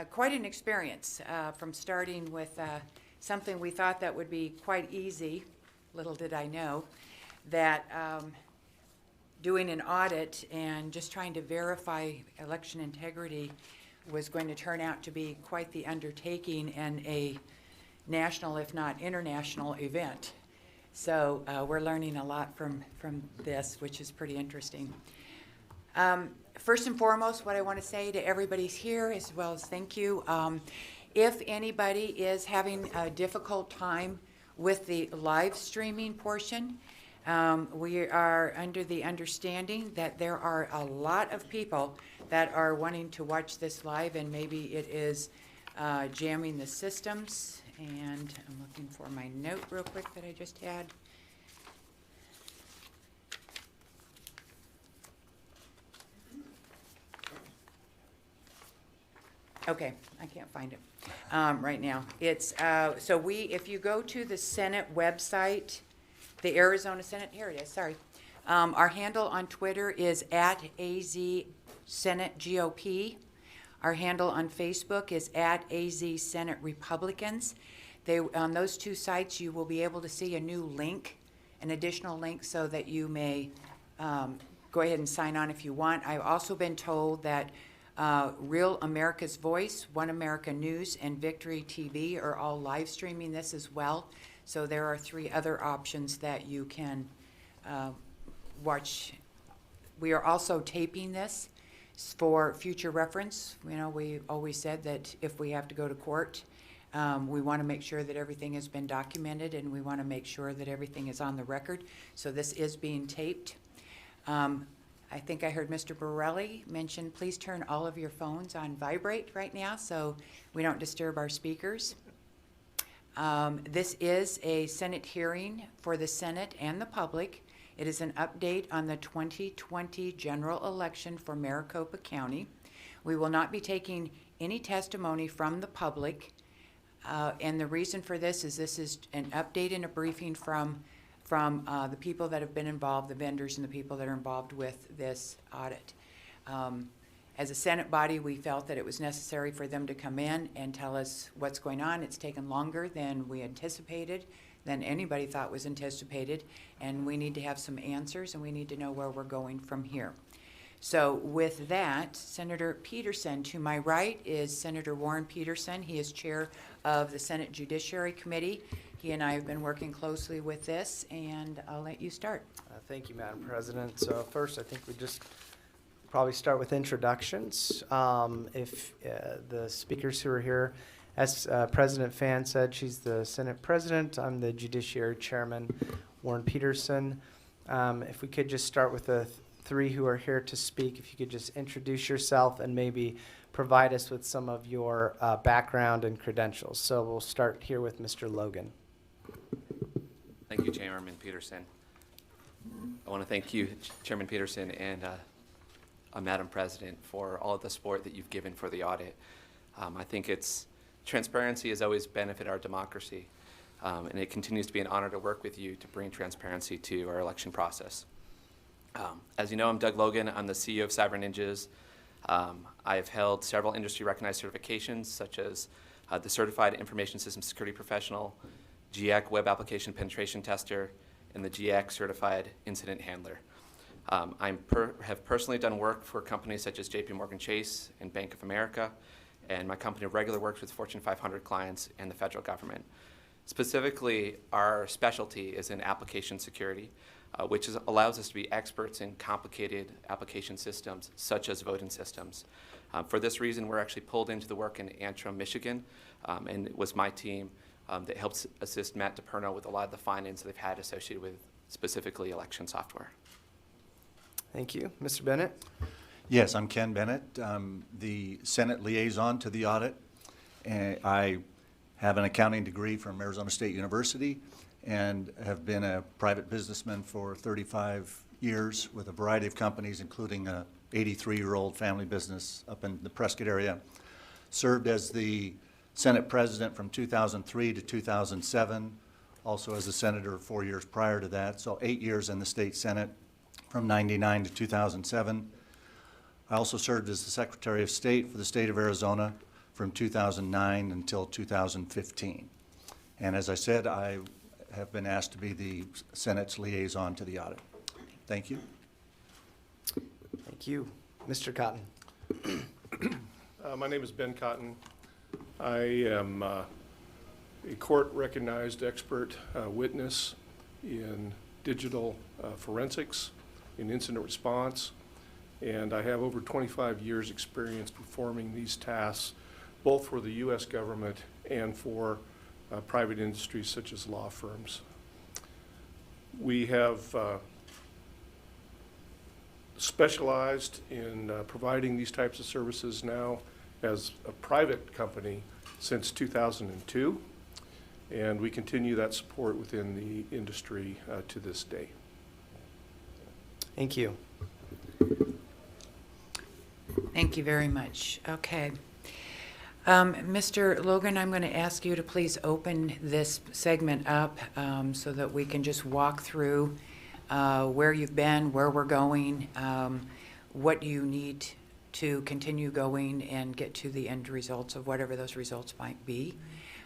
quite an experience from starting with something we thought that would be quite easy. Little did I know that doing an audit and just trying to verify election integrity was going to turn out to be quite the undertaking and a national, if not international, event. So we're learning a lot from this, which is pretty interesting. First and foremost, what I want to say to everybody here, as well as thank you, if anybody is having a difficult time with the live streaming portion, we are under the understanding that there are a lot of people that are wanting to watch this live, and maybe it is jamming the systems. And I'm looking for my note real quick that I just had. Okay, I can't find it right now. It's if you go to the Senate website, the Arizona Senate, here it is, sorry. Our handle on Twitter is @AZSenateGOP. Our handle on Facebook is @AZSenateRepublicans. On those two sites, you will be able to see a new link, an additional link, so that you may go ahead and sign on if you want. I've also been told that Real America's Voice, One America News, and Victory TV are all live streaming this as well. So there are 3 other options that you can watch. We are also taping this for future reference. You know, we always said that if we have to go to court, we want to make sure that everything has been documented, and we want to make sure that everything is on the record. So this is being taped. I think I heard Mr. Borelli mention, please turn all of your phones on vibrate right now so we don't disturb our speakers. This is a Senate hearing for the Senate and the public. It is an update on the 2020 general election for Maricopa County. We will not be taking any testimony from the public, and the reason for this is an update and a briefing from the people that have been involved, the vendors and the people that are involved with this audit. As a Senate body, we felt that it was necessary for them to come in and tell us what's going on. It's taken longer than we anticipated, than anybody thought was anticipated, and we need to have some answers, and we need to know where we're going from here. So with that, Senator Peterson, to my right is Senator Warren Peterson. He is chair of the Senate Judiciary Committee. He and I have been working closely with this, and I'll let you start. Thank you, Madam President. So first, I think we just probably start with introductions. If the speakers who are here, as President Fan said, she's the Senate President. I'm the Judiciary Chairman, Warren Peterson. If we could just start with the 3 who are here to speak, if you could just introduce yourself and maybe provide us with some of your background and credentials. So we'll start here with Mr. Logan. Thank you, Chairman Peterson. I want to thank you, Chairman Peterson, and Madam President, for all of the support that you've given for the audit. I think transparency has always benefited our democracy, and it continues to be an honor to work with you to bring transparency to our election process. As you know, I'm Doug Logan. I'm the CEO of Cyber Ninjas. I have held several industry-recognized certifications, such as the Certified Information Systems Security Professional, GIAC Web Application Penetration Tester, and the GIAC Certified Incident Handler. I have personally done work for companies such as JPMorgan Chase and Bank of America, and my company regularly works with Fortune 500 clients and the federal government. Specifically, our specialty is in application security, which allows us to be experts in complicated application systems, such as voting systems. For this reason, we're actually pulled into the work in Antrim, Michigan, and it was my team that helped assist Matt DePerno with a lot of the findings they've had associated with specifically election software. Thank you. Mr. Bennett? Yes, I'm Ken Bennett. I'm the Senate liaison to the audit. And I have an accounting degree from Arizona State University and have been a private businessman for 35 years with a variety of companies, including a 83-year-old family business up in the Prescott area. Served as the Senate President from 2003 to 2007, also as a senator 4 years prior to that, so 8 years in the state Senate from 99 to 2007. I also served as the Secretary of State for the state of Arizona from 2009 until 2015. And as I said, I have been asked to be the Senate's liaison to the audit. Thank you. Thank you. Mr. Cotton. My name is Ben Cotton. I am a court-recognized expert witness in digital forensics, in incident response, and I have over 25 years' experience performing these tasks, both for the U.S. government and for private industries such as law firms. We have specialized in providing these types of services now as a private company since 2002, and we continue that support within the industry to this day. Thank you. Thank you very much. Okay. Mr. Logan, I'm going to ask you to please open this segment up so that we can just walk through where you've been, where we're going, what you need to continue going and get to the end results of whatever those results might be.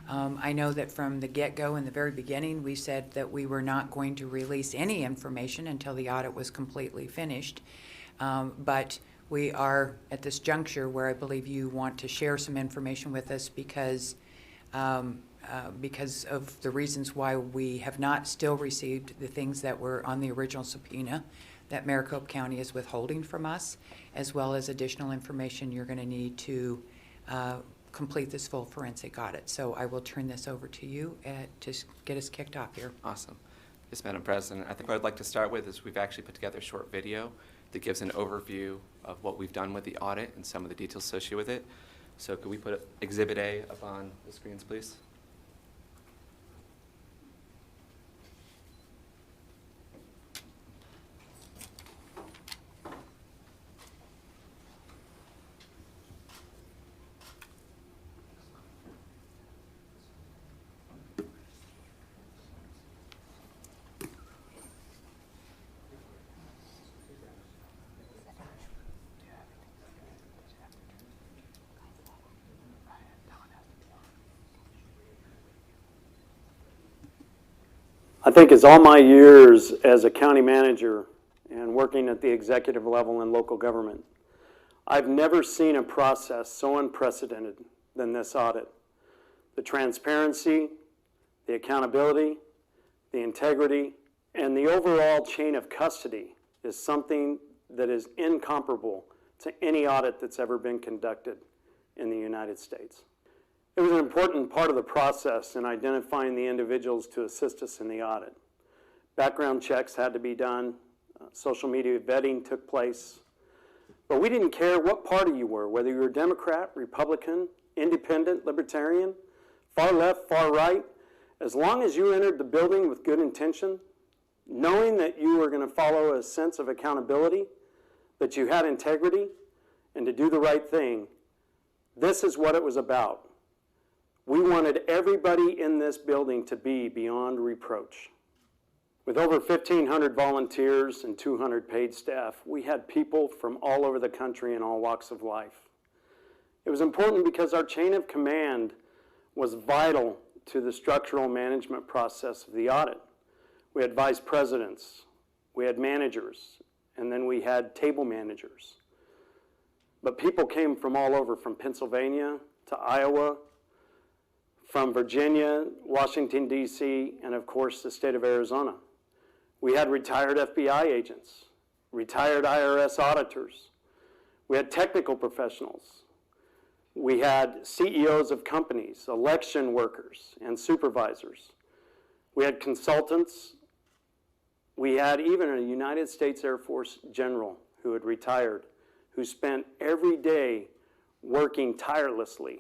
I know that from the get-go, in the very beginning, we said that we were not going to release any information until the audit was completely finished. But we are at this juncture where I believe you want to share some information with us because of the reasons why we have not still received the things that were on the original subpoena that Maricopa County is withholding from us, as well as additional information you're going to need to complete this full forensic audit. So I will turn this over to you to get us kicked off here. Awesome. Yes, Madam President. I think what I'd like to start with is we've actually put together a short video that gives an overview of what we've done with the audit and some of the details associated with it. So could we put Exhibit A up on the screens, please? I think as all my years as a county manager and working at the executive level in local government, I've never seen a process so unprecedented than this audit. The transparency, the accountability, the integrity, and the overall chain of custody is something that is incomparable to any audit that's ever been conducted in the United States. It was an important part of the process in identifying the individuals to assist us in the audit. Background checks had to be done, social media vetting took place, but we didn't care what party you were, whether you were Democrat, Republican, Independent, Libertarian, far left, far right. As long as you entered the building with good intention, knowing that you were going to follow a sense of accountability, that you had integrity, and to do the right thing, this is what it was about. We wanted everybody in this building to be beyond reproach. With over 1,500 volunteers and 200 paid staff, we had people from all over the country in all walks of life. It was important because our chain of command was vital to the structural management process of the audit. We had vice presidents, we had managers, and then we had table managers. But people came from all over, from Pennsylvania to Iowa, from Virginia, Washington, D.C., and of course the state of Arizona. We had retired FBI agents, retired IRS auditors. We had technical professionals. We had CEOs of companies, election workers, and supervisors. We had consultants. We had even a United States Air Force general who had retired, who spent every day working tirelessly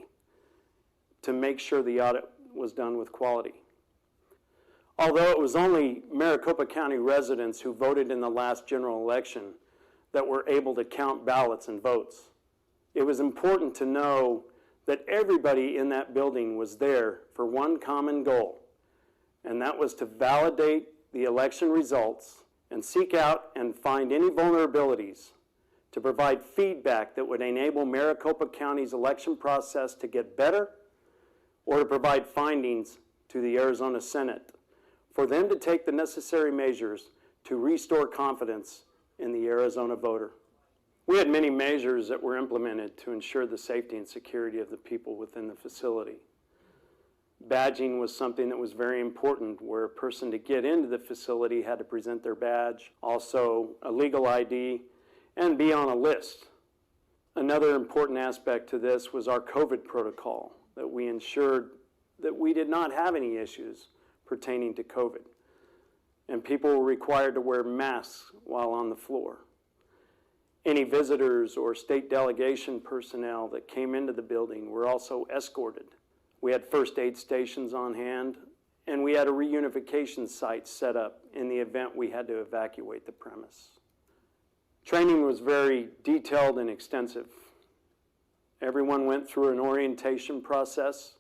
to make sure the audit was done with quality. Although it was only Maricopa County residents who voted in the last general election that were able to count ballots and votes, it was important to know that everybody in that building was there for one common goal, and that was to validate the election results and seek out and find any vulnerabilities to provide feedback that would enable Maricopa County's election process to get better, or to provide findings to the Arizona Senate for them to take the necessary measures to restore confidence in the Arizona voter. We had many measures that were implemented to ensure the safety and security of the people within the facility. Badging was something that was very important, where a person to get into the facility had to present their badge, also a legal ID, and be on a list. Another important aspect to this was our COVID protocol, that we ensured that we did not have any issues pertaining to COVID. And people were required to wear masks while on the floor. Any visitors or state delegation personnel that came into the building were also escorted. We had first aid stations on hand, and we had a reunification site set up in the event we had to evacuate the premise. Training was very detailed and extensive. Everyone went through an orientation process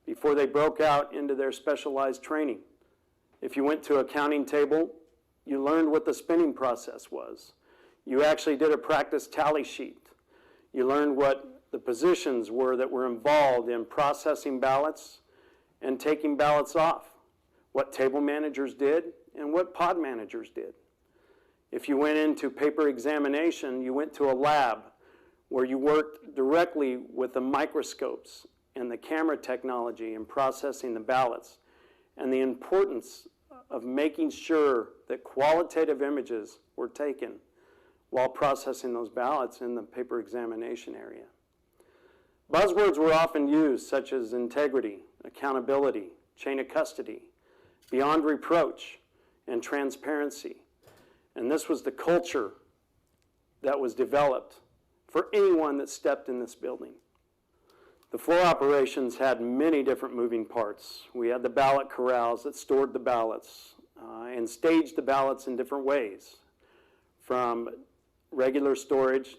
before they broke out into their specialized training. If you went to a counting table, you learned what the spinning process was. You actually did a practice tally sheet. You learned what the positions were that were involved in processing ballots and taking ballots off, what table managers did and what pod managers did. If you went into paper examination, you went to a lab where you worked directly with the microscopes and the camera technology in processing the ballots, and the importance of making sure that qualitative images were taken while processing those ballots in the paper examination area. Buzzwords were often used, such as integrity, accountability, chain of custody, beyond reproach, and transparency. And this was the culture that was developed for anyone that stepped in this building. The floor operations had many different moving parts. We had the ballot corrals that stored the ballots and staged the ballots in different ways, from regular storage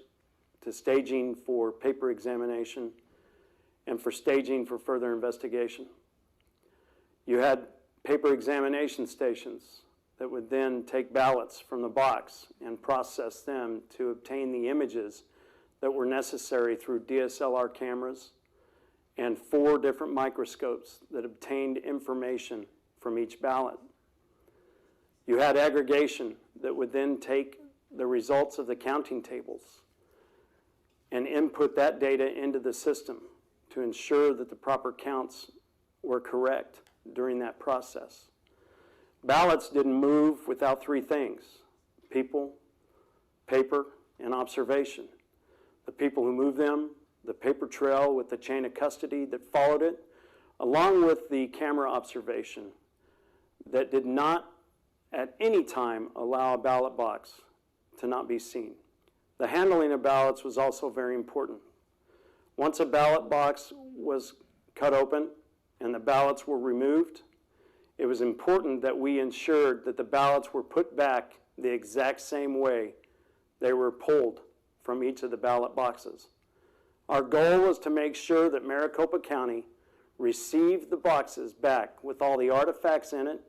to staging for paper examination and for staging for further investigation. You had paper examination stations that would then take ballots from the box and process them to obtain the images that were necessary through DSLR cameras and 4 different microscopes that obtained information from each ballot. You had aggregation that would then take the results of the counting tables and input that data into the system to ensure that the proper counts were correct during that process. Ballots didn't move without 3 things: people, paper, and observation. The people who moved them, the paper trail with the chain of custody that followed it, along with the camera observation that did not at any time allow a ballot box to not be seen. The handling of ballots was also very important. Once a ballot box was cut open and the ballots were removed, it was important that we ensured that the ballots were put back the exact same way they were pulled from each of the ballot boxes. Our goal was to make sure that Maricopa County received the boxes back with all the artifacts in it,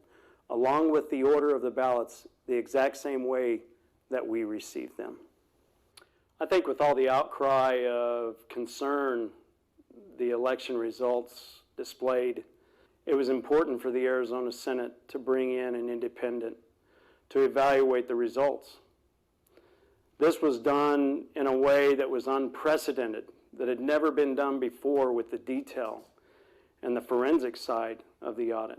along with the order of the ballots, the exact same way that we received them. I think with all the outcry of concern the election results displayed, it was important for the Arizona Senate to bring in an independent to evaluate the results. This was done in a way that was unprecedented, that had never been done before with the detail and the forensic side of the audit.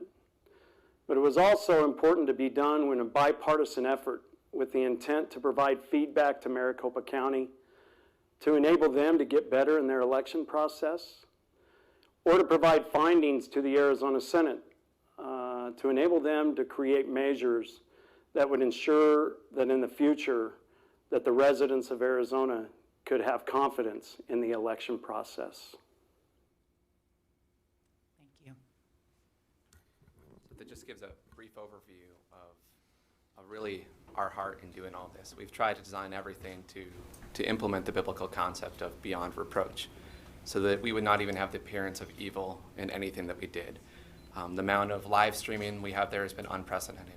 But it was also important to be done in a bipartisan effort with the intent to provide feedback to Maricopa County to enable them to get better in their election process, or to provide findings to the Arizona Senate to enable them to create measures that would ensure that in the future that the residents of Arizona could have confidence in the election process. Thank you. So that just gives a brief overview of really our heart in doing all this. We've tried to design everything to implement the biblical concept of beyond reproach, so that we would not even have the appearance of evil in anything that we did. The amount of live streaming we have there has been unprecedented.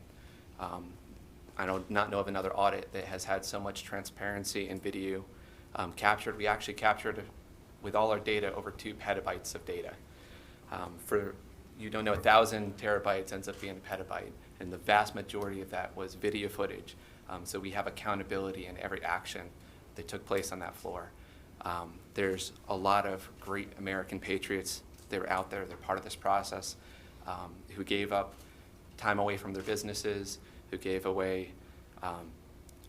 I do not know of another audit that has had so much transparency and video captured. We actually captured, with all our data, over 2 petabytes of data. For, you don't know, 1,000 terabytes ends up being a petabyte, and the vast majority of that was video footage. So we have accountability in every action that took place on that floor. There's a lot of great American patriots that are out there, they're part of this process, who gave up time away from their businesses, who gave away,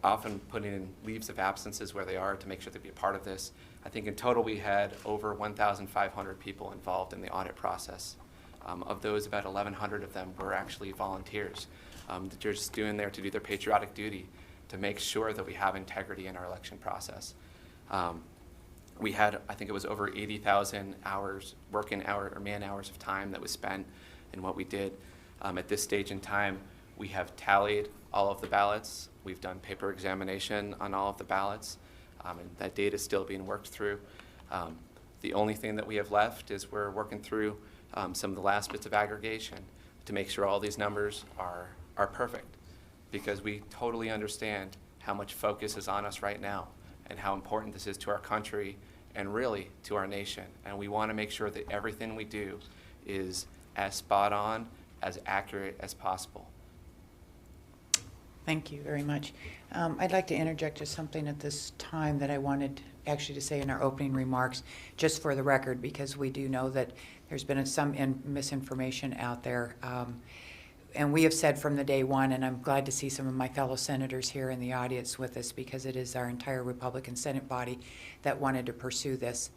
often putting in leaves of absences where they are to make sure they'd be a part of this. I think in total we had over 1,500 people involved in the audit process. Of those, about 1,100 of them were actually volunteers that are just doing there to do their patriotic duty to make sure that we have integrity in our election process. We had, I think it was over 80,000 hours, man hours of time that was spent in what we did. At this stage in time, we have tallied all of the ballots. We've done paper examination on all of the ballots, and that data is still being worked through. The only thing that we have left is we're working through some of the last bits of aggregation to make sure all these numbers are perfect, because we totally understand how much focus is on us right now and how important this is to our country and really to our nation. And we want to make sure that everything we do is as spot on, as accurate as possible. Thank you very much. I'd like to interject just something at this time that I wanted actually to say in our opening remarks, just for the record, because we do know that there's been some misinformation out there. And we have said from the day one, and I'm glad to see some of my fellow senators here in the audience with us, because it is our entire Republican Senate body that wanted to pursue this.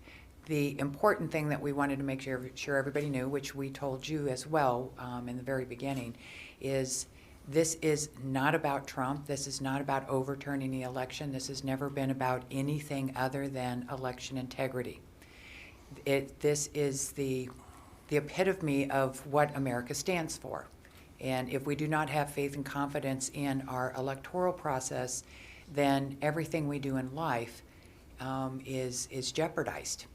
The important thing that we wanted to make sure everybody knew, which we told you as well in the very beginning, is this is not about Trump. This is not about overturning the election. This has never been about anything other than election integrity. This is the epitome of what America stands for. And if we do not have faith and confidence in our electoral process, then everything we do in life is jeopardized.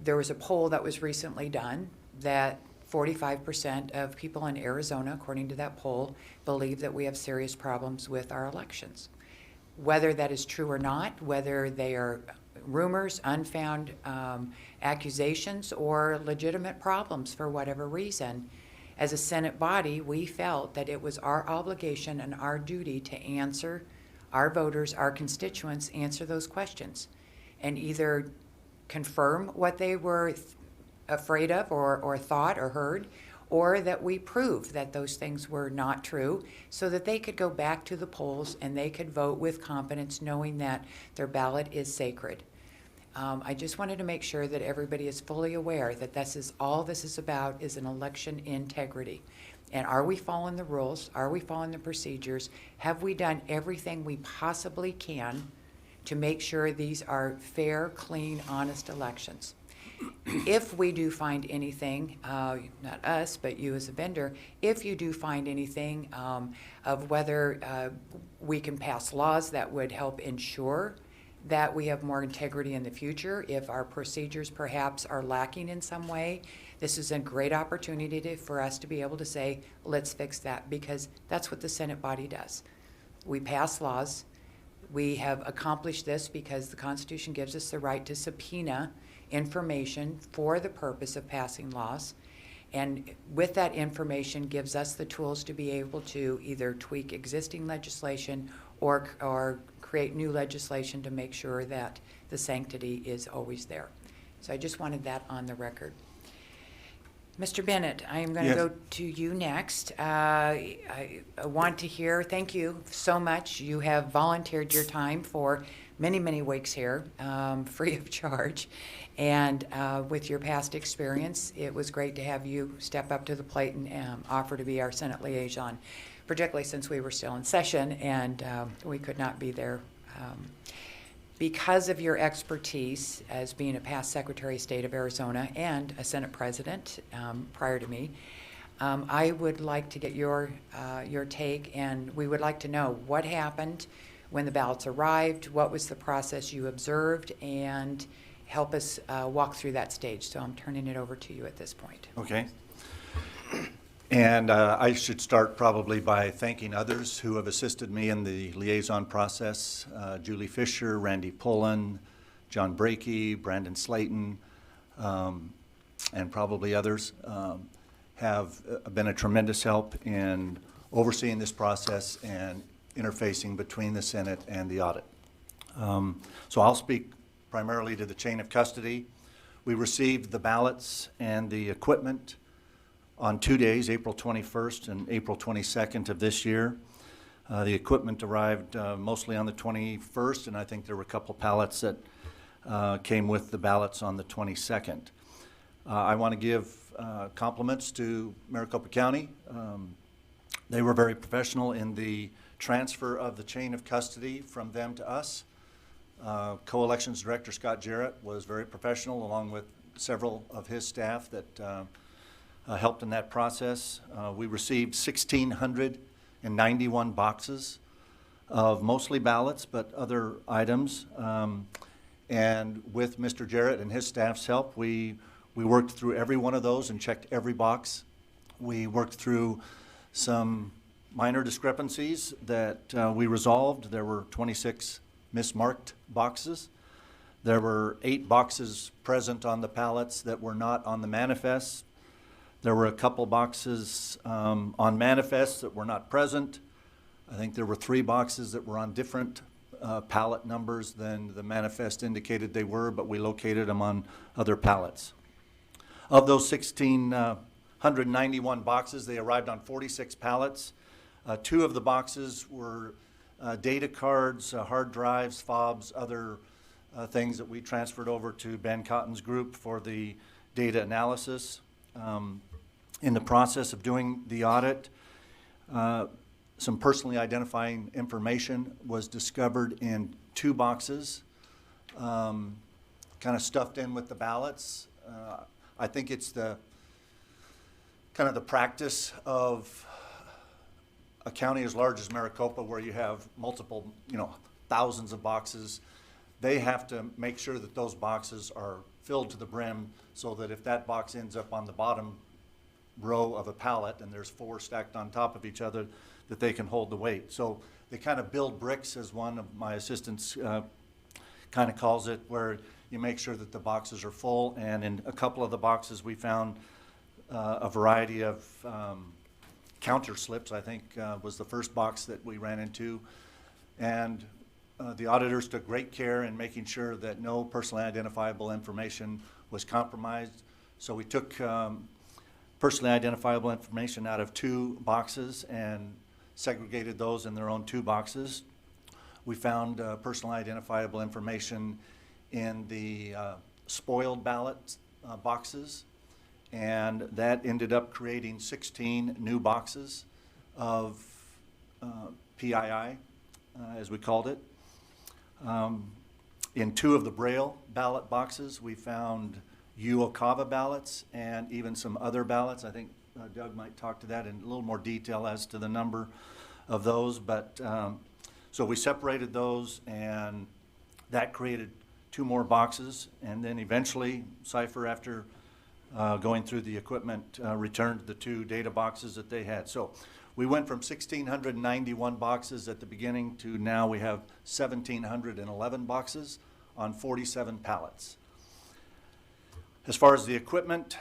There was a poll that was recently done that 45% of people in Arizona, according to that poll, believe that we have serious problems with our elections. Whether that is true or not, whether they are rumors, unfound accusations, or legitimate problems for whatever reason, as a Senate body, we felt that it was our obligation and our duty to answer our voters, our constituents, answer those questions, and either confirm what they were afraid of or thought or heard, or that we prove that those things were not true so that they could go back to the polls and they could vote with confidence knowing that their ballot is sacred. I just wanted to make sure that everybody is fully aware that this is all this is about, is an election integrity. And are we following the rules? Are we following the procedures? Have we done everything we possibly can to make sure these are fair, clean, honest elections? If we do find anything, not us, but you as a vendor, if you do find anything of whether we can pass laws that would help ensure that we have more integrity in the future, if our procedures perhaps are lacking in some way, this is a great opportunity for us to be able to say, let's fix that, because that's what the Senate body does. We pass laws. We have accomplished this because the Constitution gives us the right to subpoena information for the purpose of passing laws. And with that information gives us the tools to be able to either tweak existing legislation or create new legislation to make sure that the sanctity is always there. So I just wanted that on the record. Mr. Bennett, I am going to Yes. go to you next. I want to hear, thank you so much. You have volunteered your time for many, many weeks here, free of charge. And with your past experience, it was great to have you step up to the plate and offer to be our Senate liaison, particularly since we were still in session and we could not be there. Because of your expertise as being a past Secretary of State of Arizona and a Senate President prior to me, I would like to get your take, and we would like to know what happened when the ballots arrived, what was the process you observed, and help us walk through that stage. So I'm turning it over to you at this point. Okay. And I should start probably by thanking others who have assisted me in the liaison process. Julie Fisher, Randy Pullen, John Brakey, Brandon Slayton, and probably others have been a tremendous help in overseeing this process and interfacing between the Senate and the audit. So I'll speak primarily to the chain of custody. We received the ballots and the equipment on 2 days, April 21st and April 22nd of this year. The equipment arrived mostly on the 21st, and I think there were a couple pallets that came with the ballots on the 22nd. I want to give compliments to Maricopa County. They were very professional in the transfer of the chain of custody from them to us. Co-elections director Scott Jarrett was very professional, along with several of his staff that helped in that process. We received 1,691 boxes of mostly ballots, but other items. And with Mr. Jarrett and his staff's help, we worked through every one of those and checked every box. We worked through some minor discrepancies that we resolved. There were 26 mismarked boxes. There were 8 boxes present on the ballots that were not on the manifest. There were a couple boxes on manifests that were not present. I think there were 3 boxes that were on different pallet numbers than the manifest indicated they were, but we located them on other pallets. Of those 1,691 boxes, they arrived on 46 pallets. 2 of the boxes were data cards, hard drives, fobs, other things that we transferred over to Ben Cotton's group for the data analysis. In the process of doing the audit, some personally identifying information was discovered in 2 boxes, kind of stuffed in with the ballots. I think it's the kind of the practice of a county as large as Maricopa, where you have multiple, thousands of boxes. They have to make sure that those boxes are filled to the brim, so that if that box ends up on the bottom row of a pallet, and there's 4 stacked on top of each other, that they can hold the weight. So they kind of build bricks, as one of my assistants kind of calls it, where you make sure that the boxes are full. And in a couple of the boxes, we found a variety of counter slips, I think was the first box that we ran into. And the auditors took great care in making sure that no personally identifiable information was compromised. So we took personally identifiable information out of 2 boxes and segregated those in their own 2 boxes. We found personally identifiable information in the spoiled ballot boxes, and that ended up creating 16 new boxes of PII, as we called it. In 2 of the Braille ballot boxes, we found Uokava ballots and even some other ballots. I think Doug might talk to that in a little more detail as to the number of those. But so we separated those, and that created 2 more boxes. And then eventually, Cipher, after going through the equipment, returned the 2 data boxes that they had. So we went from 1,691 boxes at the beginning to now we have 1,711 boxes on 47 pallets. As far as the equipment,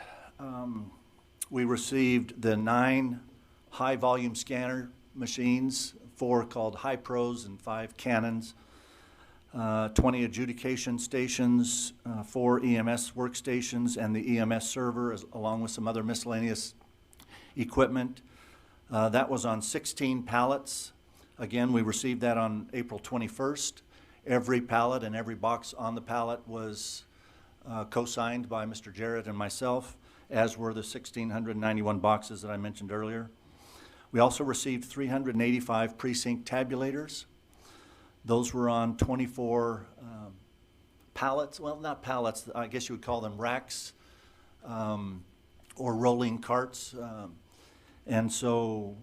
we received the 9 high-volume scanner machines, 4 called High Pros and 5 Canons, 20 adjudication stations, 4 EMS workstations, and the EMS server, along with some other miscellaneous equipment. That was on 16 pallets. Again, we received that on April 21st. Every pallet and every box on the pallet was co-signed by Mr. Jarrett and myself, as were the 1,691 boxes that I mentioned earlier. We also received 385 precinct tabulators. Those were on 24 pallets, well, not pallets, I guess you would call them racks or rolling carts. And so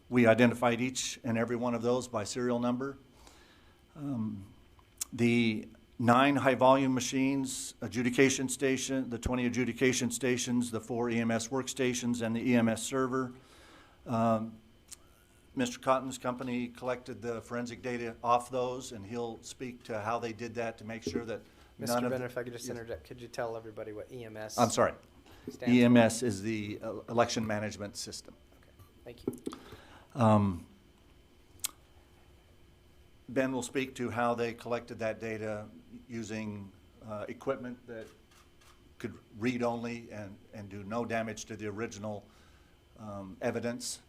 we identified each and every one of those by serial number. The 9 high-volume machines, the 20 adjudication stations, the 4 EMS workstations, and the EMS server Mr. Cotton's company collected the forensic data off those, and he'll speak to how they did that to make sure that none Mr. of. Bennett, if I could just Yes. interject, could you tell everybody what EMS? I'm sorry. stands for? EMS is the election management system. Okay, thank you. Ben will speak to how they collected that data using equipment that could read only and do no damage to the original evidence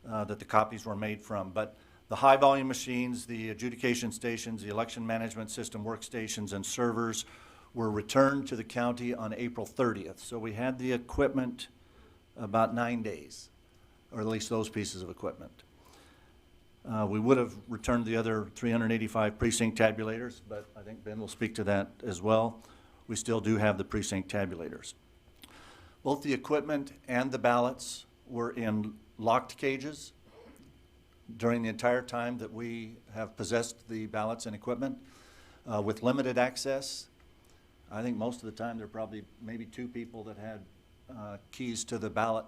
that the copies were made from. But the high volume machines, the adjudication stations, the election management system workstations and servers were returned to the county on April 30th. So we had the equipment about 9 days, or at least those pieces of equipment. We would have returned the other 385 precinct tabulators, but I think Ben will speak to that as well. We still do have the precinct tabulators. Both the equipment and the ballots were in locked cages during the entire time that we have possessed the ballots and equipment with limited access. I think most of the time there are probably maybe 2 people that had keys to the ballot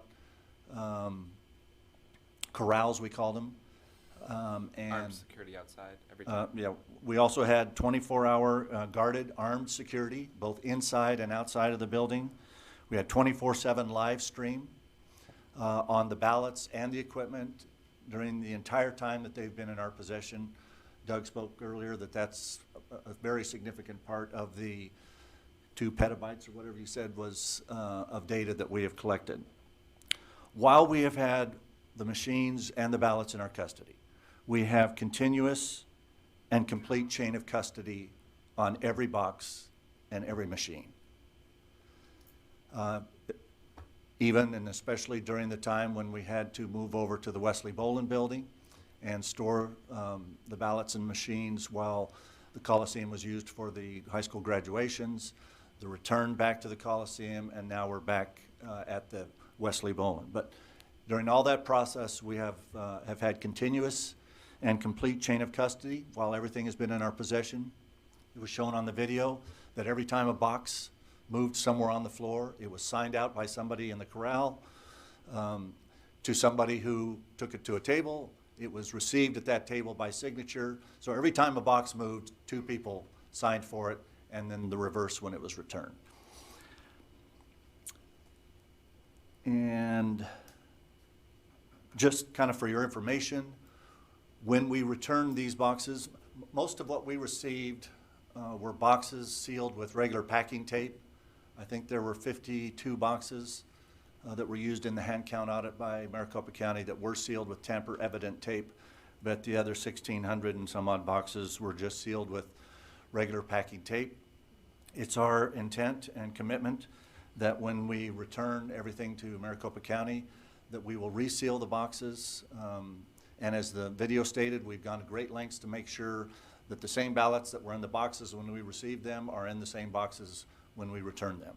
corrals, we call them. Armed security outside every time. Yeah, we also had 24-hour guarded armed security, both inside and outside of the building. We had 24/7 live stream on the ballots and the equipment during the entire time that they've been in our possession. Doug spoke earlier that that's a very significant part of the 2 petabytes or whatever you said was of data that we have collected. While we have had the machines and the ballots in our custody, we have continuous and complete chain of custody on every box and every machine. Even and especially during the time when we had to move over to the Wesley Bolin building and store the ballots and machines while the Coliseum was used for the high school graduations, the return back to the Coliseum, and now we're back at the Wesley Bolin. But during all that process, we have had continuous and complete chain of custody while everything has been in our possession. It was shown on the video that every time a box moved somewhere on the floor, it was signed out by somebody in the corral to somebody who took it to a table. It was received at that table by signature. So every time a box moved, 2 people signed for it, and then the reverse when it was returned. And just kind of for your information, when we returned these boxes, most of what we received were boxes sealed with regular packing tape. I think there were 52 boxes that were used in the hand count audit by Maricopa County that were sealed with tamper evident tape, but the other 1,600 and some odd boxes were just sealed with regular packing tape. It's our intent and commitment that when we return everything to Maricopa County, that we will reseal the boxes. And as the video stated, we've gone to great lengths to make sure that the same ballots that were in the boxes when we received them are in the same boxes when we return them.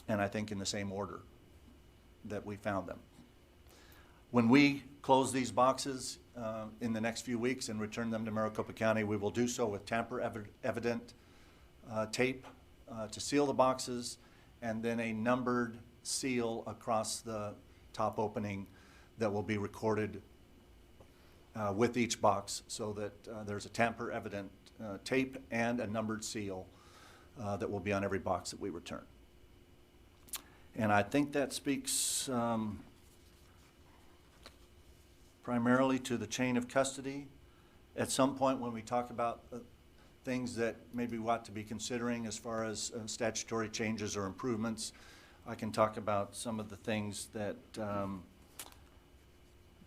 And I think in the same order that we found them. When we close these boxes in the next few weeks and return them to Maricopa County, we will do so with tamper evident tape to seal the boxes, and then a numbered seal across the top opening that will be recorded with each box, so that there's a tamper evident tape and a numbered seal that will be on every box that we return. And I think that speaks primarily to the chain of custody. At some point when we talk about things that maybe we ought to be considering as far as statutory changes or improvements, I can talk about some of the things that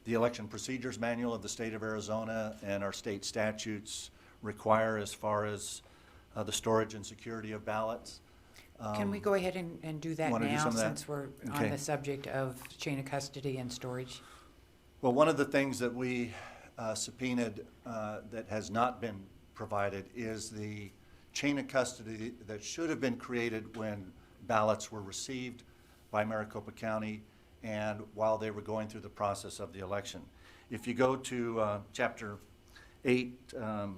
the Election Procedures Manual of the state of Arizona and our state statutes require as far as the storage and security of ballots. Can we go ahead and do that wanna do now, some of that? since we're on Okay. the subject of chain of custody and storage? Well, one of the things that we subpoenaed that has not been provided is the chain of custody that should have been created when ballots were received by Maricopa County and while they were going through the process of the election. If you go to Chapter 8, I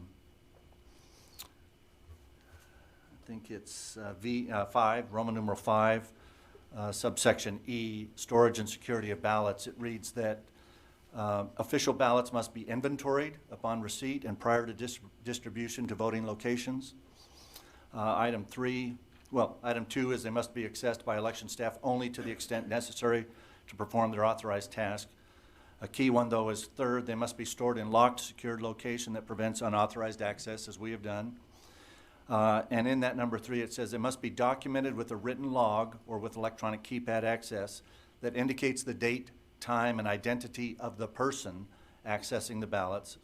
think it's 5, Roman numeral 5, subsection E, storage and security of ballots, it reads that official ballots must be inventoried upon receipt and prior to distribution to voting locations. Item 2 is they must be accessed by election staff only to the extent necessary to perform their authorized task. A key one, though, is third, they must be stored in locked, secured location that prevents unauthorized access, as we have done. And in that number 3, it says they must be documented with a written log or with electronic keypad access that indicates the date, time, and identity of the person accessing the ballots.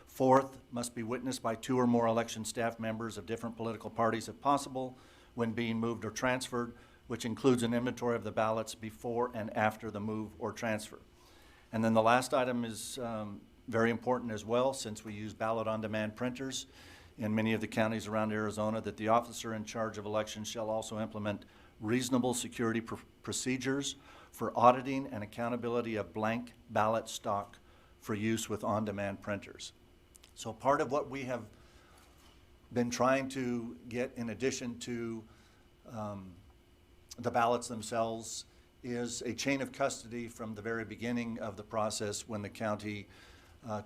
Fourth, must be witnessed by 2 or more election staff members of different political parties if possible when being moved or transferred, which includes an inventory of the ballots before and after the move or transfer. And then the last item is very important as well, since we use ballot-on-demand printers in many of the counties around Arizona, that the officer in charge of elections shall also implement reasonable security procedures for auditing and accountability of blank ballot stock for use with on-demand printers. So part of what we have been trying to get, in addition to the ballots themselves, is a chain of custody from the very beginning of the process when the county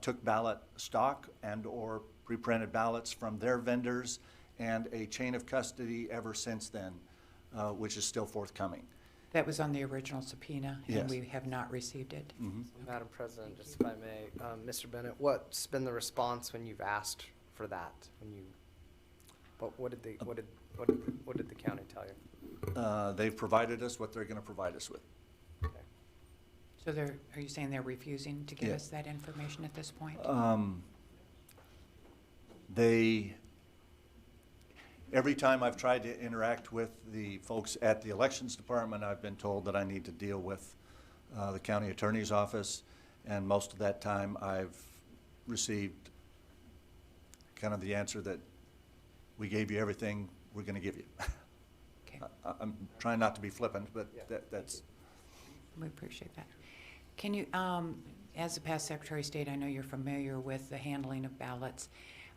took ballot stock and or pre-printed ballots from their vendors, and a chain of custody ever since then, which is still forthcoming. That was on the original subpoena, and Yes. we have not received it. Madam President, just if I may, Mr. Bennett, what's been the response when you've asked for that? What did the county tell you? They've provided us what they're going to provide us with. Okay. So are you saying they're refusing to give Yeah. us that information at this point? Every time I've tried to interact with the folks at the elections department, I've been told that I need to deal with the county attorney's office, and most of that time I've received kind of the answer that we gave you everything we're going to give you. Okay, I'm trying not to be flippant, but Yeah. that's, we appreciate that. Can you, as the past Secretary of State, I know you're familiar with the handling of ballots.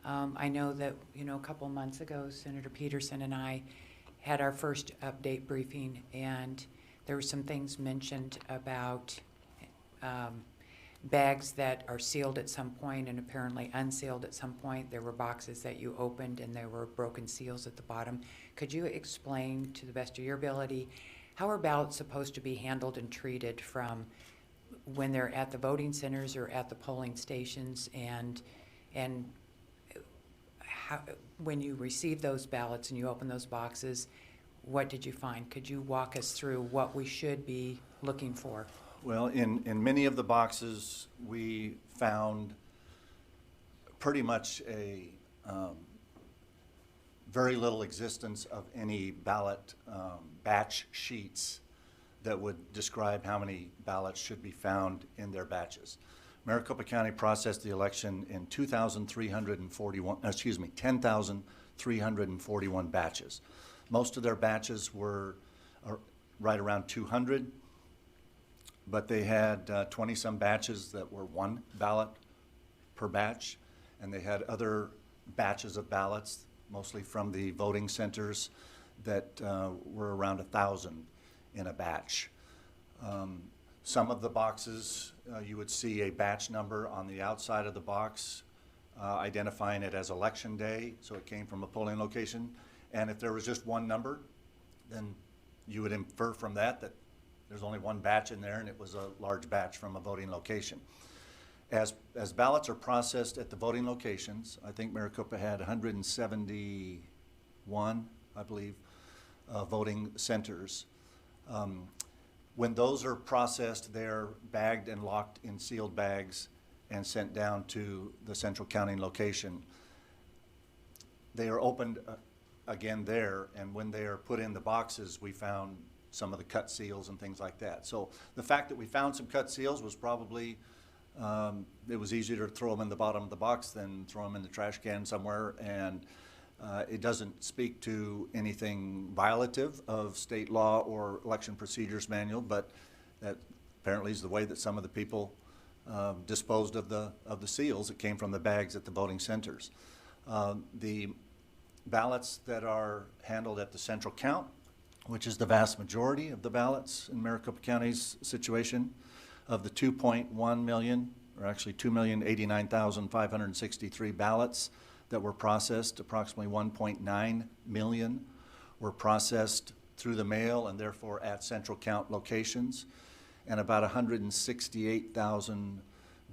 I know that, a couple months ago, Senator Peterson and I had our first update briefing, and there were some things mentioned about bags that are sealed at some point and apparently unsealed at some point. There were boxes that you opened and there were broken seals at the bottom. Could you explain, to the best of your ability, how are ballots supposed to be handled and treated from when they're at the voting centers or at the polling stations, and how, when you receive those ballots and you open those boxes, what did you find? Could you walk us through what we should be looking for? well, in many of the boxes, we found pretty much a very little existence of any ballot batch sheets that would describe how many ballots should be found in their batches. Maricopa County processed the election in 10,341 batches. Most of their batches were right around 200, but they had 20-some batches that were 1 ballot per batch, and they had other batches of ballots, mostly from the voting centers, that were around 1,000 in a batch. Some of the boxes, you would see a batch number on the outside of the box, identifying it as election day, so it came from a polling location. And if there was just one number, then you would infer from that that there's only one batch in there and it was a large batch from a voting location. As ballots are processed at the voting locations, I think Maricopa had 171, I believe, voting centers. When those are processed, they're bagged and locked in sealed bags and sent down to the central counting location. They are opened again there, and when they are put in the boxes, we found some of the cut seals and things like that. So the fact that we found some cut seals was probably, it was easier to throw them in the bottom of the box than throw them in the trash can somewhere, and it doesn't speak to anything violative of state law or election procedures manual, but that apparently is the way that some of the people disposed of the seals that came from the bags at the voting centers. The ballots that are handled at the central count which is the vast majority of the ballots in Maricopa County's situation. Of the 2.1 million, or actually 2,089,563 ballots that were processed, approximately 1.9 million were processed through the mail and therefore at central count locations, and about 168,000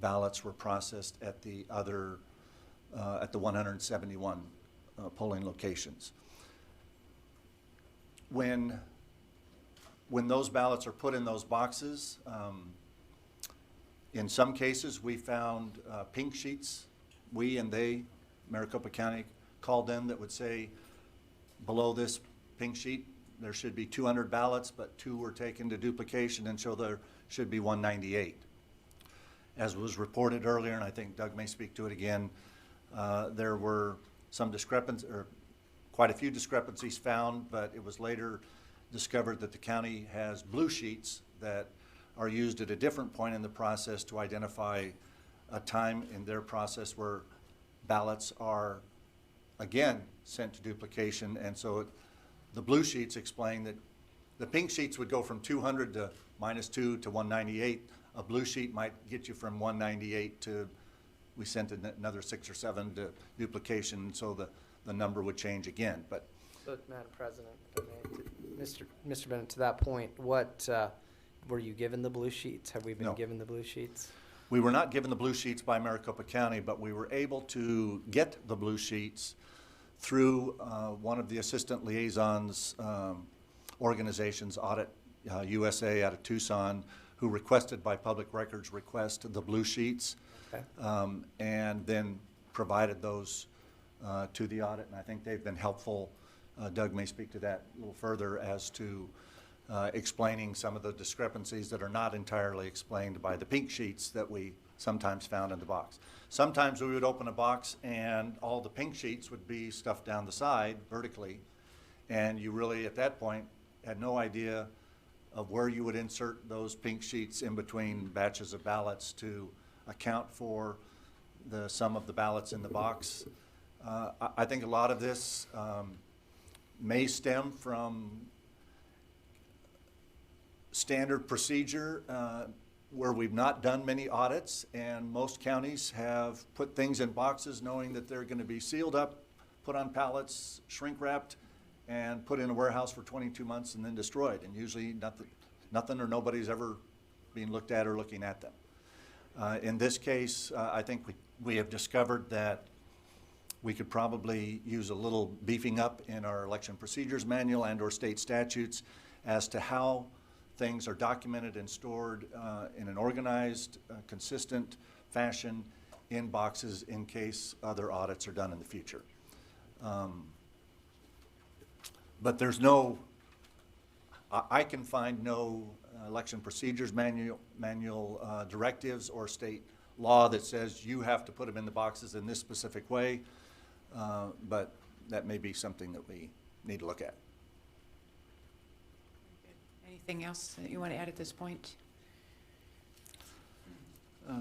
ballots were processed at the other, at the 171 polling locations. When those ballots are put in those boxes, in some cases we found pink sheets. We and they, Maricopa County, called them that would say below this pink sheet there should be 200 ballots, but 2 were taken to duplication, and so there should be 198. As was reported earlier, and I think Doug may speak to it again, there were some discrepancies, or quite a few discrepancies found, but it was later discovered that the county has blue sheets that are used at a different point in the process to identify a time in their process where ballots are again sent to duplication. And so the blue sheets explain that the pink sheets would go from 200 to -2 to 198. A blue sheet might get you from 198 to, we sent another 6 or 7 to duplication, so the number would change again. But Madam President, if I may, Mr. Bennett, to that point, what, were you given the blue sheets? Have we been No. given the blue sheets? we were not given the blue sheets by Maricopa County, but we were able to get the blue sheets through one of the assistant liaisons organizations, Audit USA out of Tucson, who requested by public records request the blue sheets, Okay. and then provided those to the audit, and I think they've been helpful. Doug may speak to that a little further as to explaining some of the discrepancies that are not entirely explained by the pink sheets that we sometimes found in the box. Sometimes we would open a box and all the pink sheets would be stuffed down the side vertically, and you really at that point had no idea of where you would insert those pink sheets in between batches of ballots to account for the sum of the ballots in the box. I think a lot of this may stem from standard procedure where we've not done many audits, and most counties have put things in boxes knowing that they're going to be sealed up, put on pallets, shrink wrapped, and put in a warehouse for 22 months and then destroyed. And usually nothing or nobody's ever being looked at or looking at them. In this case, I think we have discovered that we could probably use a little beefing up in our election procedures manual and or state statutes as to how things are documented and stored in an organized, consistent fashion in boxes in case other audits are done in the future. But there's no, I can find no election procedures manual directives or state law that says you have to put them in the boxes in this specific way, but that may be something that we need to look at. Anything else that you want to add at this point? We'll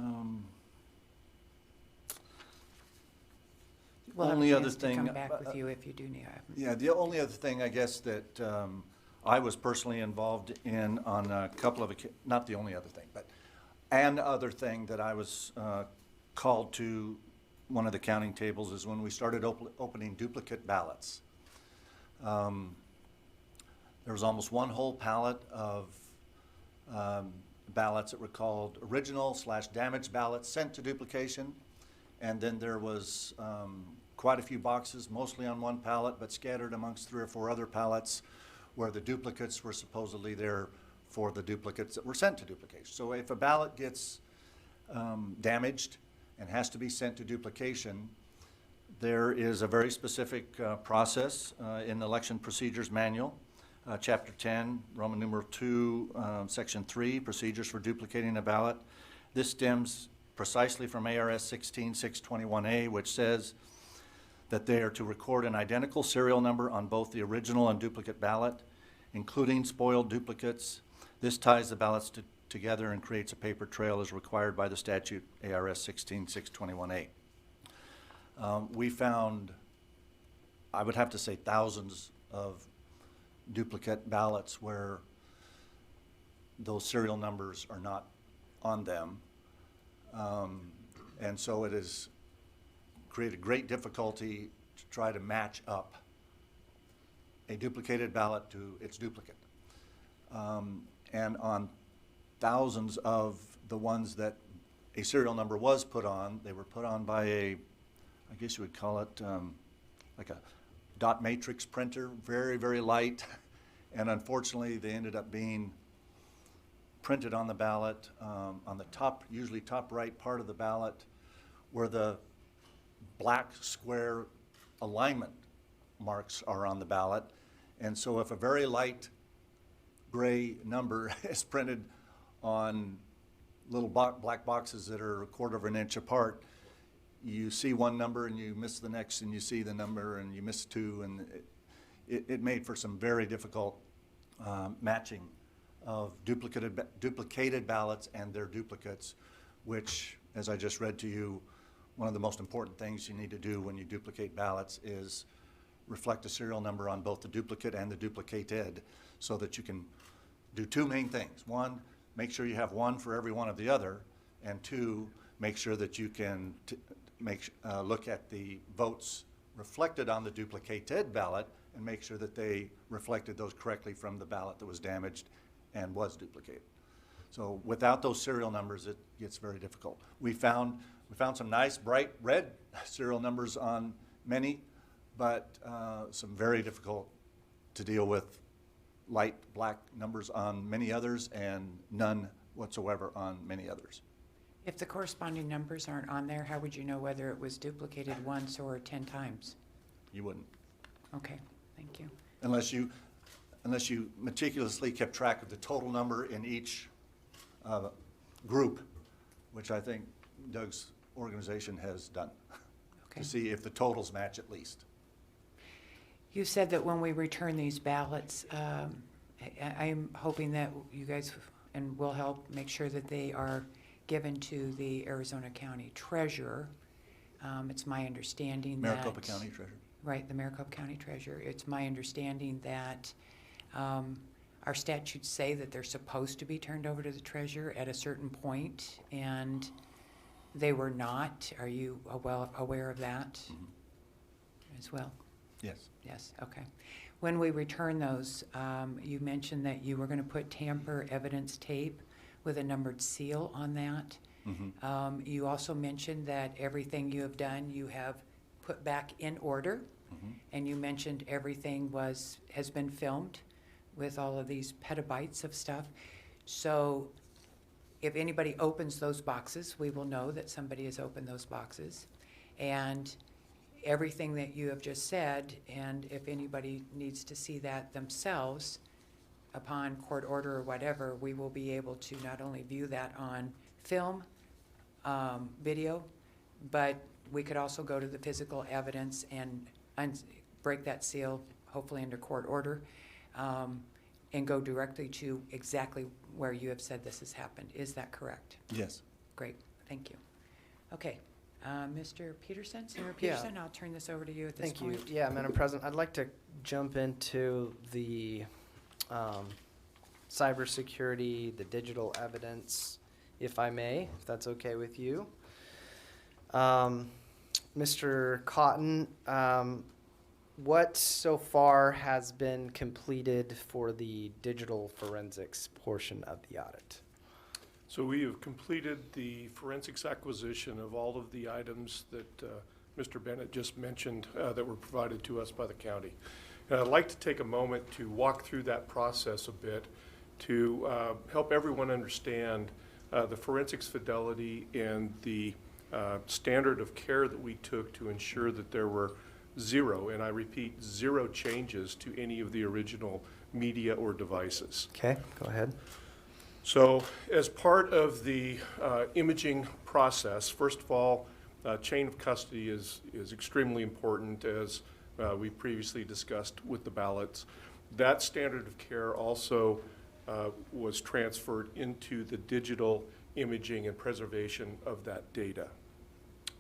have a Only other chance to thing, come back with you if you do need. Yeah, the only other thing I guess that I was personally involved in on a couple of, not the only other thing, but an other thing that I was called to one of the counting tables is when we started opening duplicate ballots. There was almost one whole pallet of ballots that were called original/damaged ballots sent to duplication, and then there was quite a few boxes, mostly on one pallet, but scattered amongst 3 or 4 other pallets where the duplicates were supposedly there for the duplicates that were sent to duplication. So if a ballot gets damaged and has to be sent to duplication, there is a very specific process in the Election Procedures Manual, Chapter 10, Roman numeral 2, Section 3, Procedures for Duplicating a Ballot. This stems precisely from ARS 16621A, which says that they are to record an identical serial number on both the original and duplicate ballot, including spoiled duplicates. This ties the ballots together and creates a paper trail as required by the statute ARS 16621A. We found, I would have to say, thousands of duplicate ballots where those serial numbers are not on them. And so it has created great difficulty to try to match up a duplicated ballot to its duplicate. And on thousands of the ones that a serial number was put on, they were put on by a, I guess you would call it like a dot matrix printer, very, very light. And unfortunately, they ended up being printed on the ballot on the top, usually top right part of the ballot, where the black square alignment marks are on the ballot. And so if a very light gray number is printed on little black boxes that are a quarter of an inch apart, you see one number and you miss the next, and you see the number and you miss two, and it made for some very difficult matching of duplicated ballots and their duplicates, which, as I just read to you, one of the most important things you need to do when you duplicate ballots is reflect a serial number on both the duplicate and the duplicated, so that you can do two main things. One, make sure you have one for every one of the other, and two, make sure that you can look at the votes reflected on the duplicated ballot and make sure that they reflected those correctly from the ballot that was damaged and was duplicated. So without those serial numbers, it gets very difficult. We found some nice bright red serial numbers on many, but some very difficult to deal with light black numbers on many others, and none whatsoever on many others. If the corresponding numbers aren't on there, how would you know whether it was duplicated once or 10 times? You wouldn't, Okay, thank you. unless you meticulously kept track of the total number in each group, which I think Doug's organization has done, Okay. to see if the totals match at least. You said that when we return these ballots, I'm hoping that you guys and will help make sure that they are given to the Arizona County Treasurer. It's my understanding that... Maricopa County Treasurer. Right, the Maricopa County Treasurer. It's my understanding that our statutes say that they're supposed to be turned over to the Treasurer at a certain point, and they were not. Are you well aware of that as well? Yes. Yes, okay. When we return those, you mentioned that you were going to put tamper evidence tape with a numbered seal on that. You also mentioned that everything you have done, you have put back in order, and you mentioned everything has been filmed with all of these petabytes of stuff. So if anybody opens those boxes, we will know that somebody has opened those boxes. And everything that you have just said, and if anybody needs to see that themselves upon court order or whatever, we will be able to not only view that on film, video, but we could also go to the physical evidence and break that seal, hopefully under court order, and go directly to exactly where you have said this has happened. Is that correct? Yes. Great, thank you. Okay. Mr. Peterson, Senator Yeah. Peterson, I'll turn this over to you at this Thank you. point. Yeah, Madam President, I'd like to jump into the cybersecurity, the digital evidence, if I may, if that's okay with you. Mr. Cotton, what so far has been completed for the digital forensics portion of the audit? So we have completed the forensics acquisition of all of the items that Mr. Bennett just mentioned that were provided to us by the county. And I'd like to take a moment to walk through that process a bit to help everyone understand the forensics fidelity and the standard of care that we took to ensure that there were zero, and I repeat, zero changes to any of the original media or devices. Okay, go ahead. So as part of the imaging process, first of all, chain of custody is extremely important, as we previously discussed with the ballots. That standard of care also was transferred into the digital imaging and preservation of that data.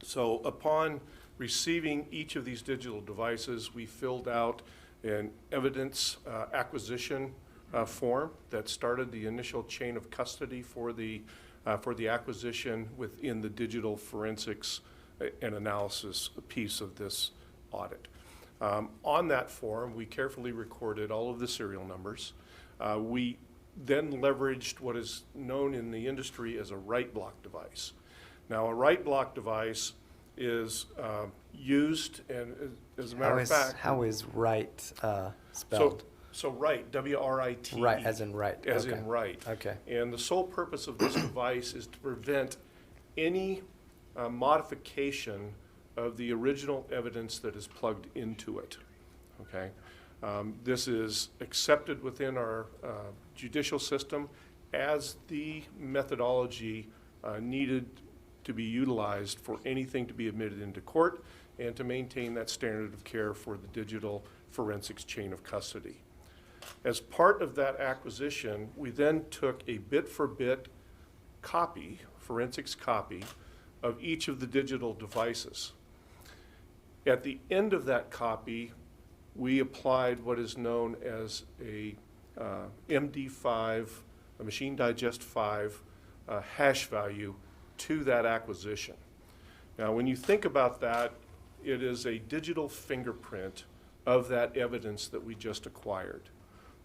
So upon receiving each of these digital devices, we filled out an evidence acquisition form that started the initial chain of custody for the acquisition within the digital forensics and analysis piece of this audit. On that form, we carefully recorded all of the serial numbers. We then leveraged what is known in the industry as a write block device. Now, a write block device is used, and as a matter of fact, How is right spelled? so write, W-R-I-T-E. Right, as in right. As okay. in write. Okay. And the sole purpose of this device is to prevent any modification of the original evidence that is plugged into it, okay? This is accepted within our judicial system as the methodology needed to be utilized for anything to be admitted into court and to maintain that standard of care for the digital forensics chain of custody. As part of that acquisition, we then took a bit-for-bit copy, forensics copy, of each of the digital devices. At the end of that copy, we applied what is known as a MD5, a Machine Digest 5 hash value to that acquisition. Now, when you think about that, it is a digital fingerprint of that evidence that we just acquired.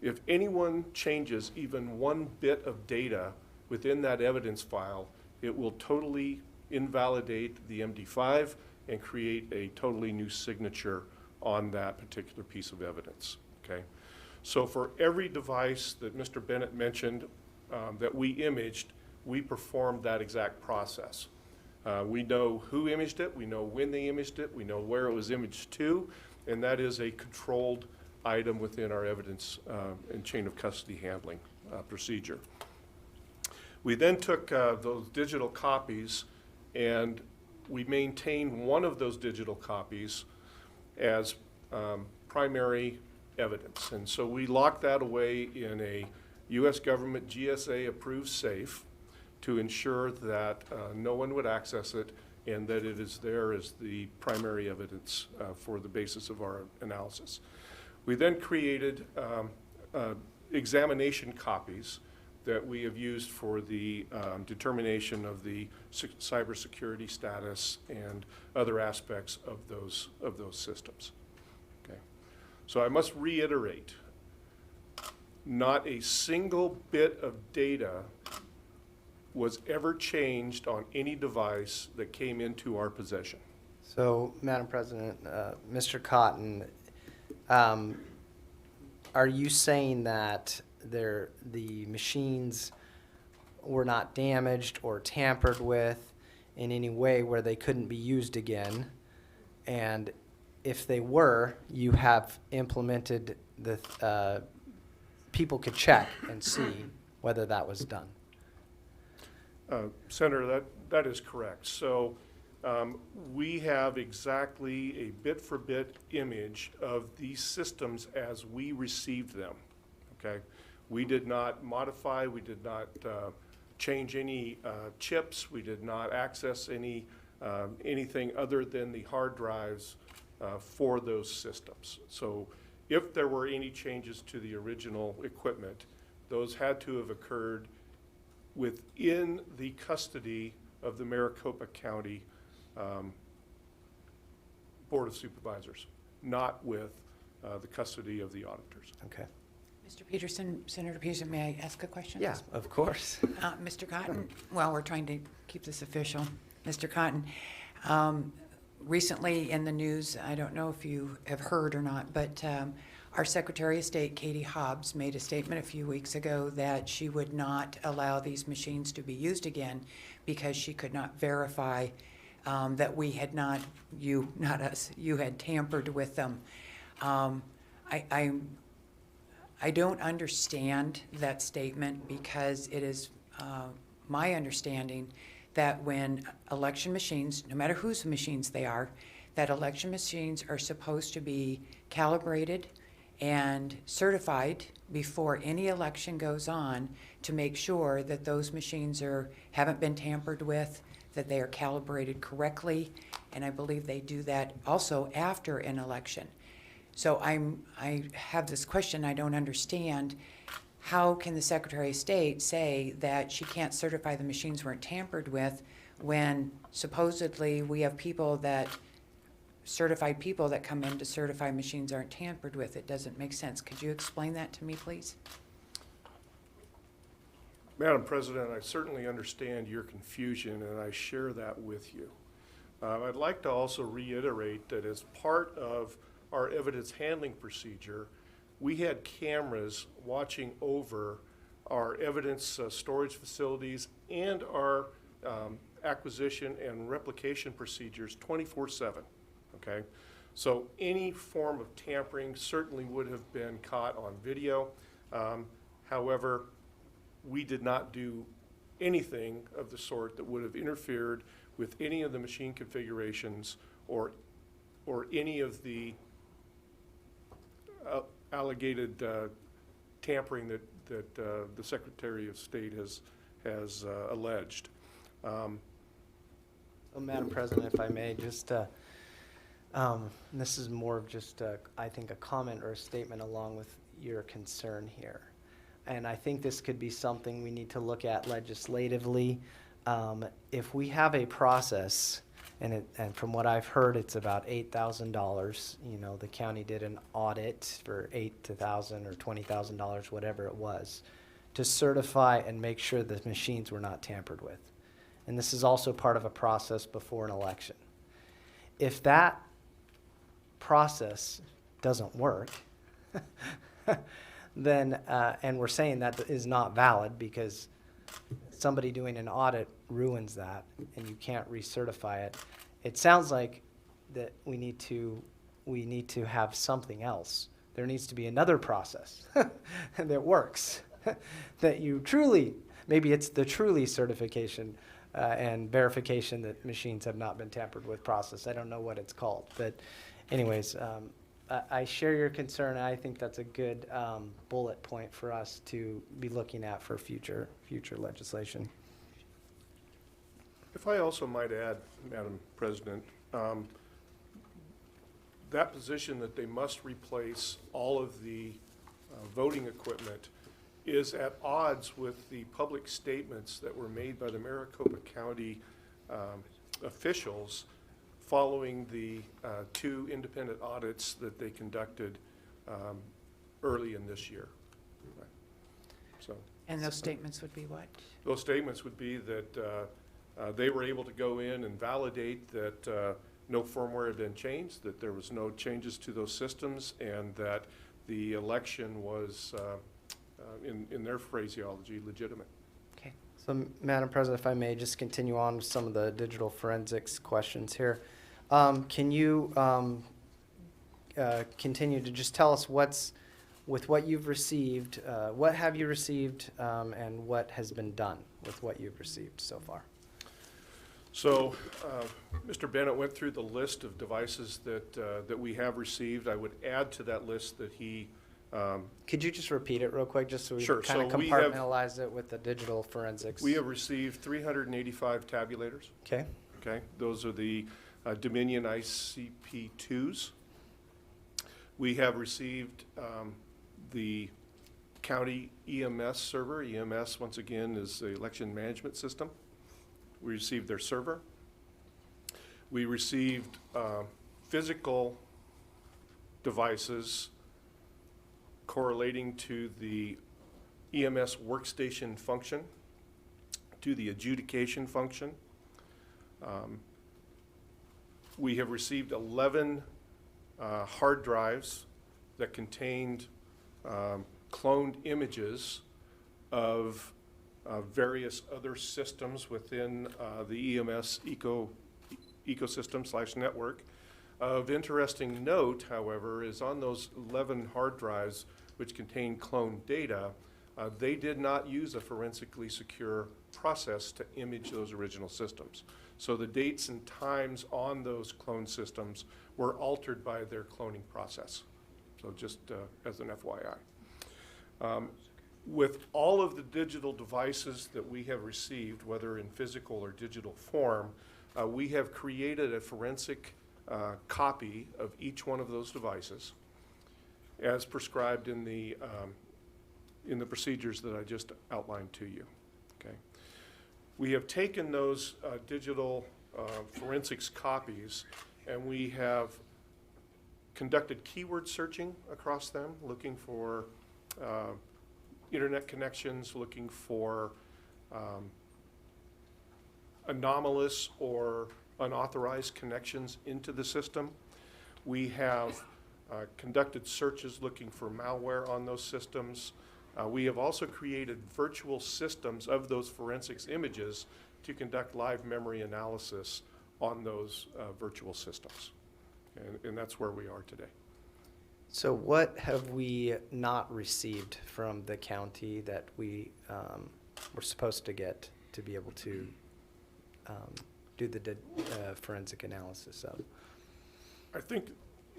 If anyone changes even one bit of data within that evidence file, it will totally invalidate the MD5 and create a totally new signature on that particular piece of evidence, okay? So for every device that Mr. Bennett mentioned that we imaged, we performed that exact process. We know who imaged it, we know when they imaged it, we know where it was imaged to, and that is a controlled item within our evidence and chain of custody handling procedure. We then took those digital copies and we maintained one of those digital copies as primary evidence. And so we locked that away in a U.S. government GSA approved safe to ensure that no one would access it and that it is there as the primary evidence for the basis of our analysis. We then created examination copies that we have used for the determination of the cybersecurity status and other aspects of those systems. Okay. So I must reiterate, not a single bit of data was ever changed on any device that came into our possession. So, Madam President, Mr. Cotton, are you saying that the machines were not damaged or tampered with in any way where they couldn't be used again? And if they were, you have implemented the, people could check and see whether that was done? Senator, that is correct. So we have exactly a bit-for-bit image of these systems as we received them, okay? We did not modify, we did not change any chips, we did not access any anything other than the hard drives for those systems. So if there were any changes to the original equipment, those had to have occurred within the custody of the Maricopa County Board of Supervisors, not with the custody of the auditors. Okay. Mr. Peterson, Senator Peterson, may I ask a question? Yeah, of course. Mr. Cotton, well, we're trying to keep this official. Mr. Cotton, recently in the news, I don't know if you have heard or not, but our Secretary of State, Katie Hobbs, made a statement a few weeks ago that she would not allow these machines to be used again because she could not verify that we had not, you, not us, you had tampered with them. I don't understand that statement because it is my understanding that when election machines, no matter whose machines they are, that election machines are supposed to be calibrated and certified before any election goes on to make sure that those machines haven't been tampered with, that they are calibrated correctly, and I believe they do that also after an election. So I have this question I don't understand. How can the Secretary of State say that she can't certify the machines weren't tampered with when supposedly we have certified people that come in to certify machines aren't tampered with? It doesn't make sense. Could you explain that to me, please? Madam President, I certainly understand your confusion, and I share that with you. I'd like to also reiterate that as part of our evidence handling procedure, we had cameras watching over our evidence storage facilities and our acquisition and replication procedures 24/7, okay? So any form of tampering certainly would have been caught on video. However, we did not do anything of the sort that would have interfered with any of the machine configurations or any of the alleged tampering that the Secretary of State has alleged. Well, Madam President, if I may, just, this is more of just, I think, a comment or a statement along with your concern here. And I think this could be something we need to look at legislatively. If we have a process, and from what I've heard, it's about $8,000. You know, the county did an audit for $8,000 or $20,000, whatever it was, to certify and make sure the machines were not tampered with. And this is also part of a process before an election. If that process doesn't work, then, and we're saying that is not valid because somebody doing an audit ruins that and you can't recertify it. It sounds like that we need to have something else. There needs to be another process that works, that you truly, maybe it's the truly certification and verification that machines have not been tampered with process. I don't know what it's called, but anyways, I share your concern, and I think that's a good bullet point for us to be looking at for future legislation. If I also might add, Madam President, that position that they must replace all of the voting equipment is at odds with the public statements that were made by the Maricopa County officials following the 2 independent audits that they conducted early in this year. Right. So, And those statements would be what? those statements would be that they were able to go in and validate that no firmware had been changed, that there was no changes to those systems, and that the election was, in their phraseology, legitimate. Okay. So, Madam President, if I may just continue on with some of the digital forensics questions here. Can you continue to just tell us with what you've received, what have you received, and what has been done with what you've received so far? So, Mr. Bennett went through the list of devices that we have received. I would add to that list that he Could you just repeat it real quick, just so we Sure. kind of So we have- compartmentalize it with the digital forensics? we have received 385 tabulators. Okay, Okay, those are the Dominion ICP2s. We have received the county EMS server. EMS, once again, is the election management system. We received their server. We received physical devices correlating to the EMS workstation function, to the adjudication function. We have received 11 hard drives that contained cloned images of various other systems within the EMS ecosystem/network. Of interesting note, however, is on those 11 hard drives which contain cloned data, they did not use a forensically secure process to image those original systems. So the dates and times on those cloned systems were altered by their cloning process. So just as an FYI. With all of the digital devices that we have received, whether in physical or digital form, we have created a forensic copy of each one of those devices. as prescribed in the procedures that I just outlined to you. Okay. We have taken those digital forensics copies and we have conducted keyword searching across them, looking for internet connections, looking for anomalous or unauthorized connections into the system. We have conducted searches looking for malware on those systems. We have also created virtual systems of those forensics images to conduct live memory analysis on those virtual systems. And that's where we are today. So what have we not received from the county that we were supposed to get to be able to do the forensic analysis of? I think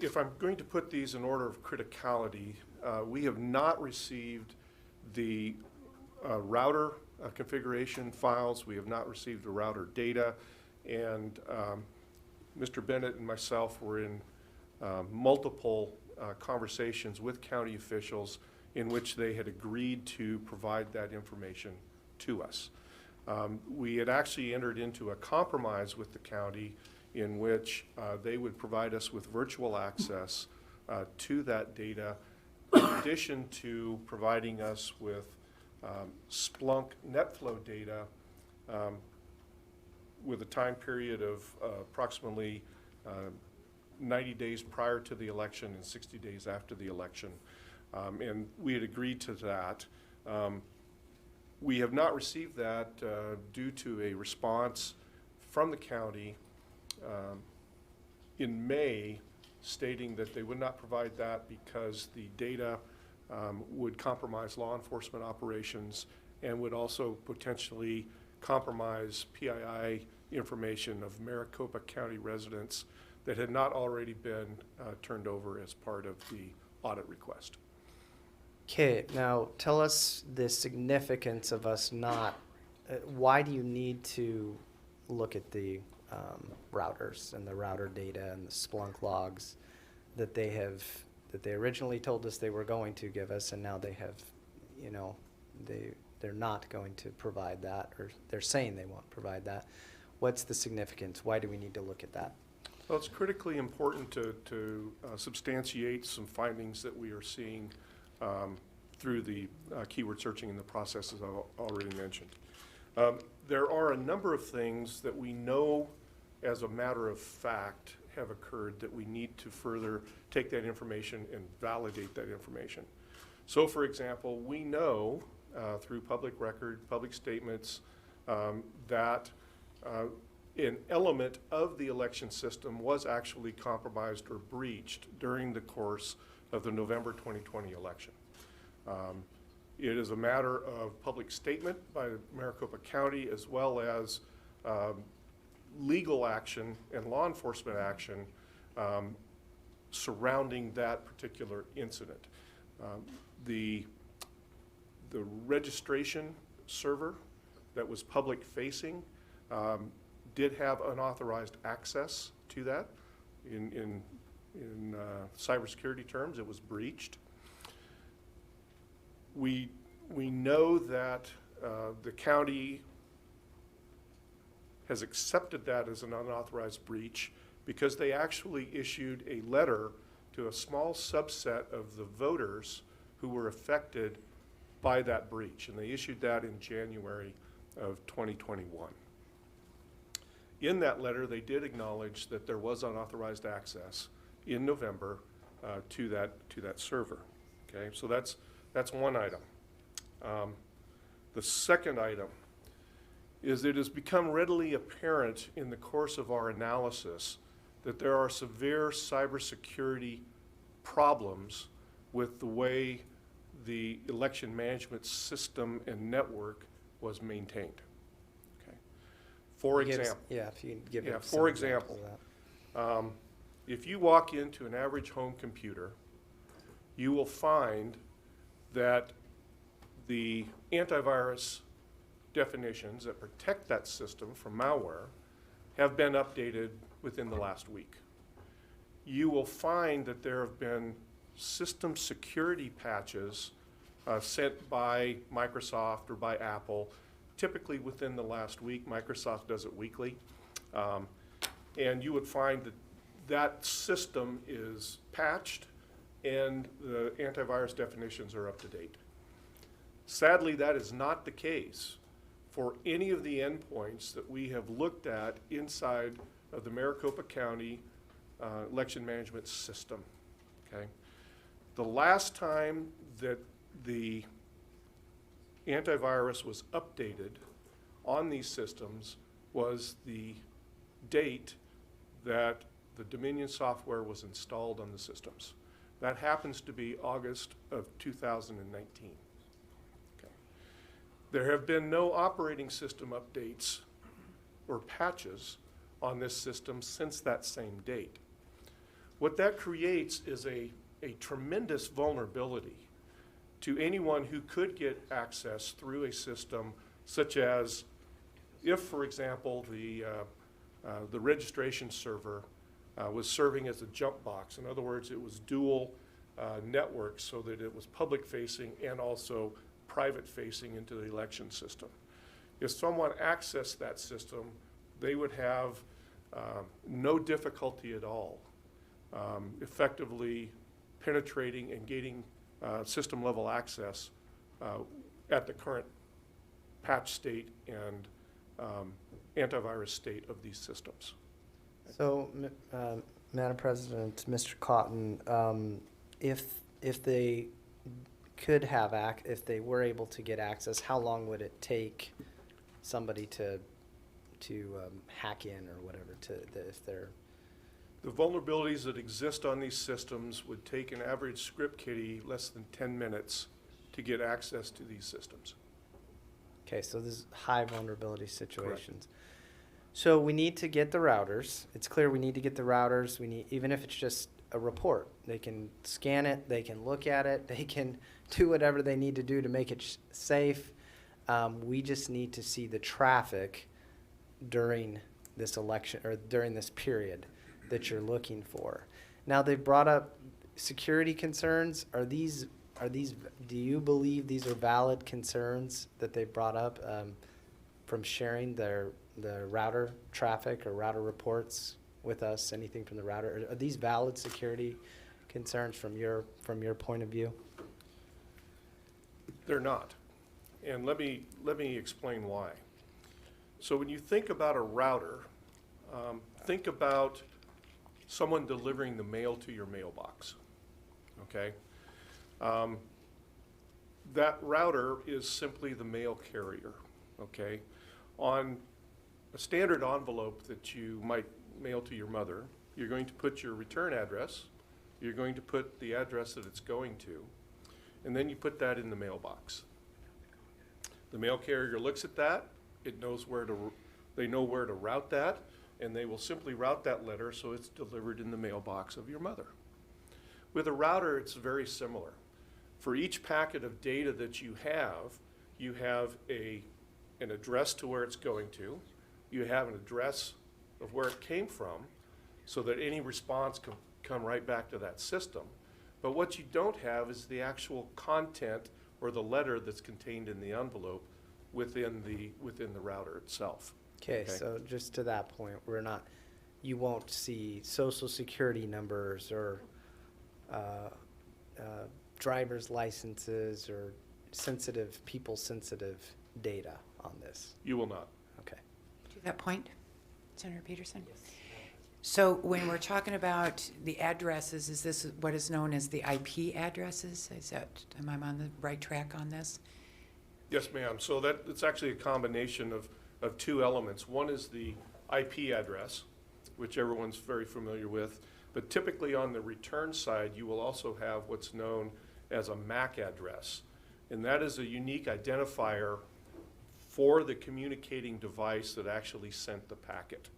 if I'm going to put these in order of criticality, we have not received the router configuration files. We have not received the router data. And Mr. Bennett and myself were in multiple conversations with county officials in which they had agreed to provide that information to us. We had actually entered into a compromise with the county in which they would provide us with virtual access to that data, in addition to providing us with Splunk NetFlow data with a time period of approximately 90 days prior to the election and 60 days after the election. And we had agreed to that. We have not received that due to a response from the county in May stating that they would not provide that because the data would compromise law enforcement operations and would also potentially compromise PII information of Maricopa County residents that had not already been turned over as part of the audit request. Okay, now tell us the significance of us not, why do you need to look at the routers and the router data and the Splunk logs that they originally told us they were going to give us, and now they have, you know, they're not going to provide that, or they're saying they won't provide that. What's the significance? Why do we need to look at that? Well, it's critically important to substantiate some findings that we are seeing through the keyword searching and the processes I've already mentioned. There are a number of things that we know as a matter of fact have occurred that we need to further take that information and validate that information. So, for example, we know through public record, public statements, that an element of the election system was actually compromised or breached during the course of the November 2020 election. It is a matter of public statement by Maricopa County as well as legal action and law enforcement action surrounding that particular incident. The registration server that was public facing did have unauthorized access to that. In cybersecurity terms, it was breached. We know that the county has accepted that as an unauthorized breach because they actually issued a letter to a small subset of the voters who were affected by that breach, and they issued that in January of 2021. In that letter, they did acknowledge that there was unauthorized access in November to that server. Okay, so that's one item. The second item is it has become readily apparent in the course of our analysis that there are severe cybersecurity problems with the way the election management system and network was maintained. Okay. For example, if you give yeah, some for examples example, of that. if you walk into an average home computer, you will find that the antivirus definitions that protect that system from malware have been updated within the last week. You will find that there have been system security patches sent by Microsoft or by Apple, typically within the last week. Microsoft does it weekly. And you would find that that system is patched and the antivirus definitions are up to date. Sadly, that is not the case for any of the endpoints that we have looked at inside of the Maricopa County election management system, okay? The last time that the antivirus was updated on these systems was the date that the Dominion software was installed on the systems. That happens to be August of 2019. Okay. There have been no operating system updates or patches on this system since that same date. What that creates is a tremendous vulnerability to anyone who could get access through a system such as if, for example, the registration server was serving as a jump box. In other words, it was dual networks so that it was public facing and also private facing into the election system. If someone accessed that system, they would have no difficulty at all effectively penetrating and gaining system level access at the current patch state and antivirus state of these systems. So, Madam President, Mr. Cotton, if they could have if they were able to get access, how long would it take somebody to hack in or whatever if they're? The vulnerabilities that exist on these systems would take an average script kiddie less than 10 minutes to get access to these systems. Okay, so this is high vulnerability situations. So we need to get the routers. It's clear we need to get the routers. We need, even if it's just a report, they can scan it, they can look at it, they can do whatever they need to do to make it safe. We just need to see the traffic during this election or during this period that you're looking for. Now they've brought up security concerns. Are these, do you believe these are valid concerns that they brought up from sharing the router traffic or router reports with us, anything from the router? Are these valid security concerns from your point of view? They're not. And let me explain why. So when you think about a router, think about someone delivering the mail to your mailbox, okay? That router is simply the mail carrier, okay? On a standard envelope that you might mail to your mother, you're going to put your return address, you're going to put the address that it's going to, and then you put that in the mailbox. The mail carrier looks at that, it knows they know where to route that, and they will simply route that letter so it's delivered in the mailbox of your mother. With a router, it's very similar. For each packet of data that you have an address to where it's going to, you have an address of where it came from so that any response can come right back to that system. But what you don't have is the actual content or the letter that's contained in the envelope within the router itself. Okay, so just to that point, you won't see social security numbers or driver's licenses or people-sensitive data on this. You will not. Okay. To that point, Senator Peterson? Yes. So when we're talking about the addresses, is this what is known as the IP addresses? Am I on the right track on this? Yes, ma'am. So it's actually a combination of two elements. One is the IP address, which everyone's very familiar with. But typically on the return side, you will also have what's known as a MAC address. And that is a unique identifier for the communicating device that actually sent the packet.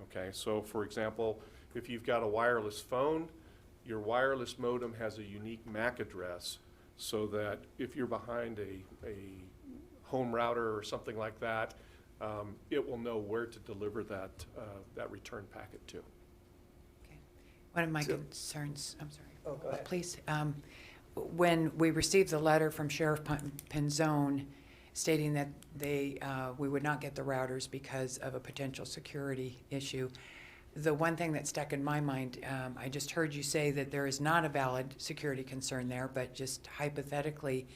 Okay, so for example, if you've got a wireless phone, your wireless modem has a unique MAC address so that if you're behind a home router or something like that, it will know where to deliver that return packet to. Okay. One of my concerns, I'm sorry. Oh, go ahead. Please. When we received the letter from Sheriff Penzone stating that we would not get the routers because of a potential security issue, the one thing that stuck in my mind, I just heard you say that there is not a valid security concern there, but just hypothetically,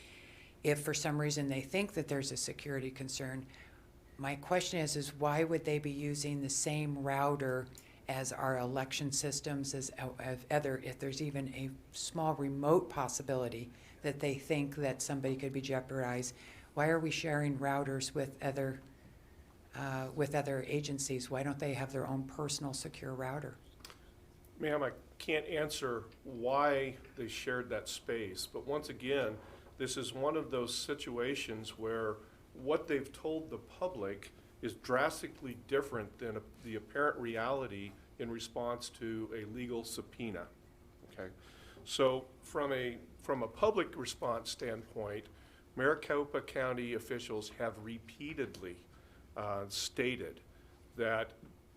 if for some reason they think that there's a security concern, my question is why would they be using the same router as our election systems, as other, if there's even a small remote possibility that they think that somebody could be jeopardized? Why are we sharing routers with other agencies? Why don't they have their own personal secure router? Ma'am, I can't answer why they shared that space, but once again, this is one of those situations where what they've told the public is drastically different than the apparent reality in response to a legal subpoena, okay? So from a public response standpoint, Maricopa County officials have repeatedly stated that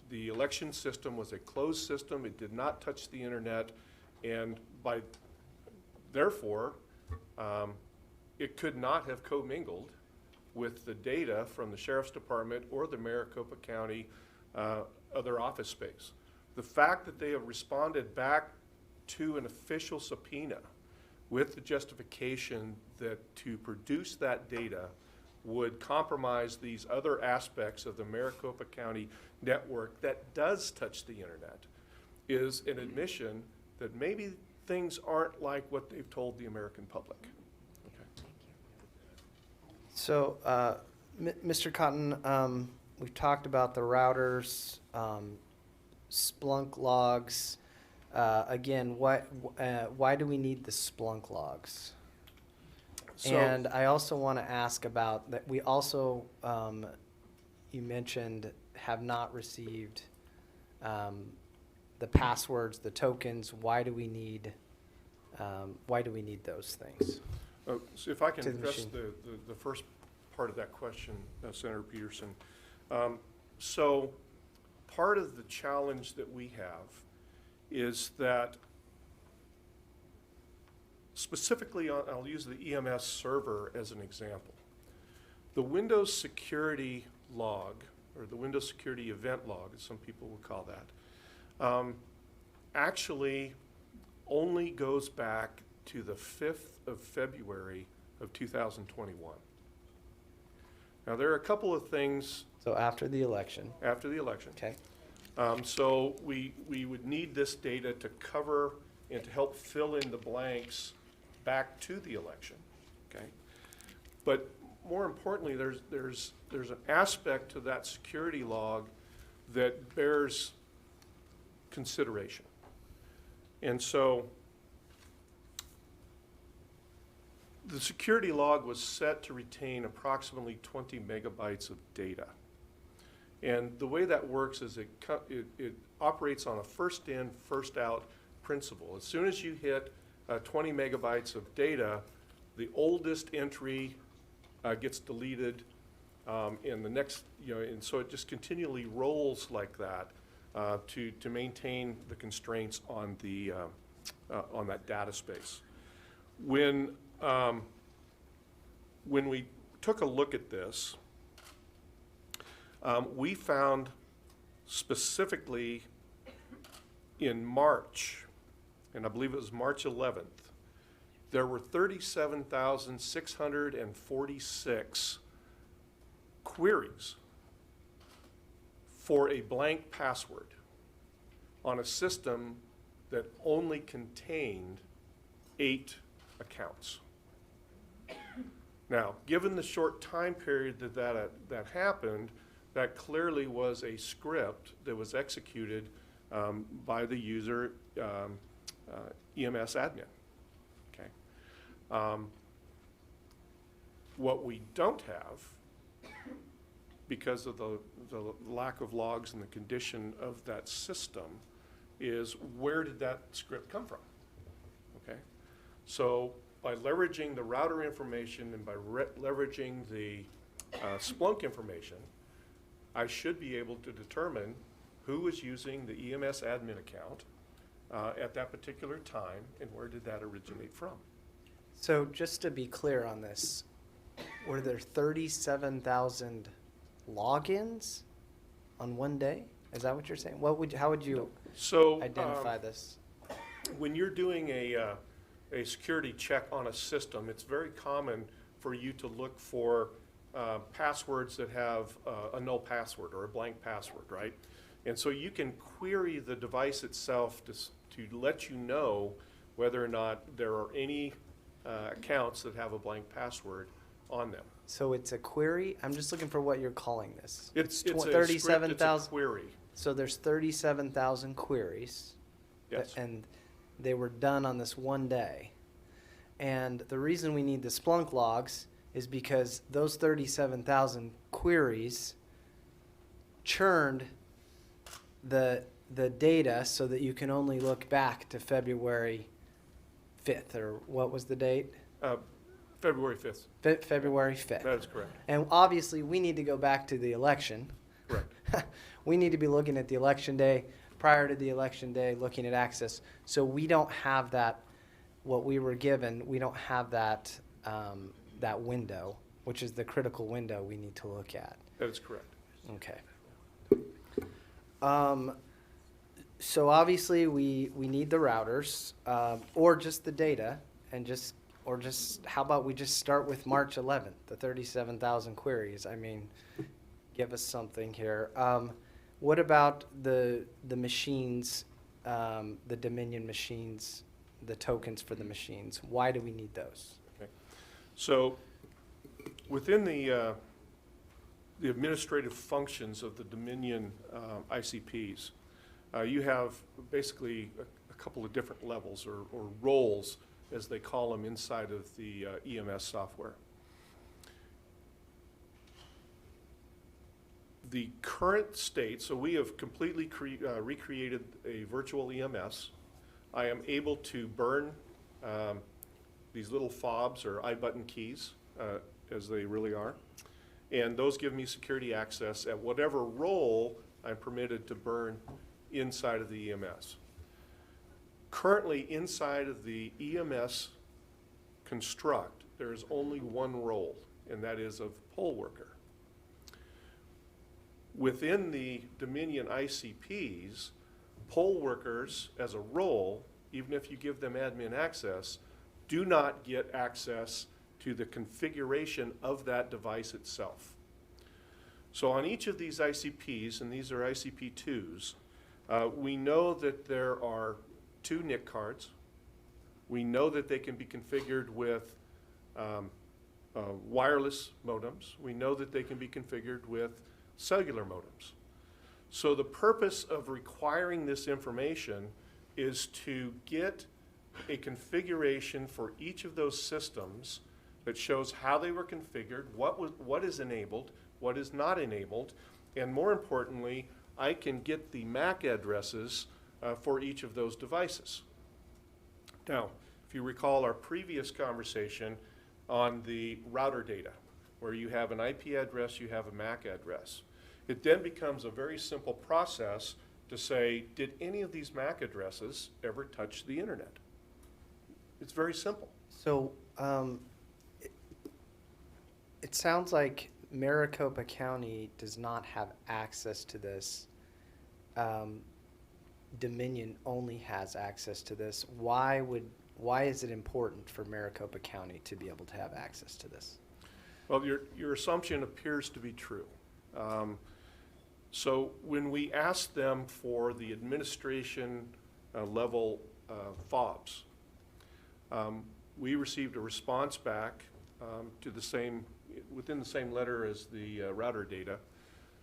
the election system was a closed system, it did not touch the internet, and therefore, it could not have commingled with the data from the Sheriff's Department or the Maricopa County other office space. The fact that they have responded back to an official subpoena with the justification that to produce that data would compromise these other aspects of the Maricopa County network that does touch the internet is an admission that maybe things aren't like what they've told the American public. So, Mr. Cotton, we've talked about the routers, Splunk logs. Again, why do we need the Splunk logs? So- And I also want to ask about that. We also, you mentioned, have not received the passwords, the tokens. Why do we need those things? So if I can To the address machine. the first part of that question, Senator Peterson. So part of the challenge that we have is that specifically, I'll use the EMS server as an example. The Windows security log, or the Windows security event log, as some people will call that, actually only goes back to the 5th of February of 2021. Now, there are a couple of things So after the election. after the election. Okay. So we would need this data to cover and to help fill in the blanks back to the election, okay? But more importantly, there's an aspect to that security log that bears consideration. And so the security log was set to retain approximately 20 megabytes of data. And the way that works is it operates on a first in, first out principle. As soon as you hit 20 megabytes of data, the oldest entry gets deleted, and the next, and so it just continually rolls like that to maintain the constraints on that data space. When we took a look at this, we found specifically in March, and I believe it was March 11th, there were 37,646 queries for a blank password on a system that only contained 8 accounts. Now, given the short time period that happened, that clearly was a script that was executed by the user EMS admin. Okay. What we don't have, because of the lack of logs and the condition of that system, is where did that script come from? Okay. So by leveraging the router information and by leveraging the Splunk information, I should be able to determine who was using the EMS admin account at that particular time, and where did that originate from? So just to be clear on this, were there 37,000 logins on one day? Is that what you're saying? How would you So identify this? when you're doing a security check on a system, it's very common for you to look for passwords that have a null password or a blank password, right? And so you can query the device itself to let you know whether or not there are any accounts that have a blank password on them. So it's a query? I'm just looking for what you're calling this. It's a script, it's a 37,000. query. So there's 37,000 queries. Yes. And they were done on this one day. And the reason we need the Splunk logs is because those 37,000 queries churned the data so that you can only look back to February 5th, or what was the date? February 5th. February 5th. That is correct. And obviously, we need to go back to the election. Correct. We need to be looking at the election day, prior to the election day, looking at access. So we don't have that, what we were given, we don't have that, that window, which is the critical window we need to look at. That is correct. Okay. So obviously, we need the routers, or just the data, and how about we just start with March 11th, the 37,000 queries? I mean, give us something here. What about the machines, the Dominion machines, the tokens for the machines? Why do we need those? Okay. So within the administrative functions of the Dominion ICPs, you have basically a couple of different levels or roles, as they call them, inside of the EMS software. The current state, so we have completely recreated a virtual EMS. I am able to burn these little fobs or I-button keys, as they really are. And those give me security access at whatever role I'm permitted to burn inside of the EMS. Currently, inside of the EMS construct, there is only one role, and that is of poll worker. Within the Dominion ICPs, poll workers as a role, even if you give them admin access, do not get access to the configuration of that device itself. So on each of these ICPs, and these are ICP2s, we know that there are 2 NIC cards. We know that they can be configured with wireless modems. We know that they can be configured with cellular modems. So the purpose of requiring this information is to get a configuration for each of those systems that shows how they were configured, what is enabled, what is not enabled, and more importantly, I can get the MAC addresses for each of those devices. Now, if you recall our previous conversation on the router data, where you have an IP address, you have a MAC address. It then becomes a very simple process to say, did any of these MAC addresses ever touch the internet? It's very simple. So it sounds like Maricopa County does not have access to this. Dominion only has access to this. Why is it important for Maricopa County to be able to have access to this? Well, your assumption appears to be true. So when we asked them for the administration level fobs, we received a response back to within the same letter as the router data,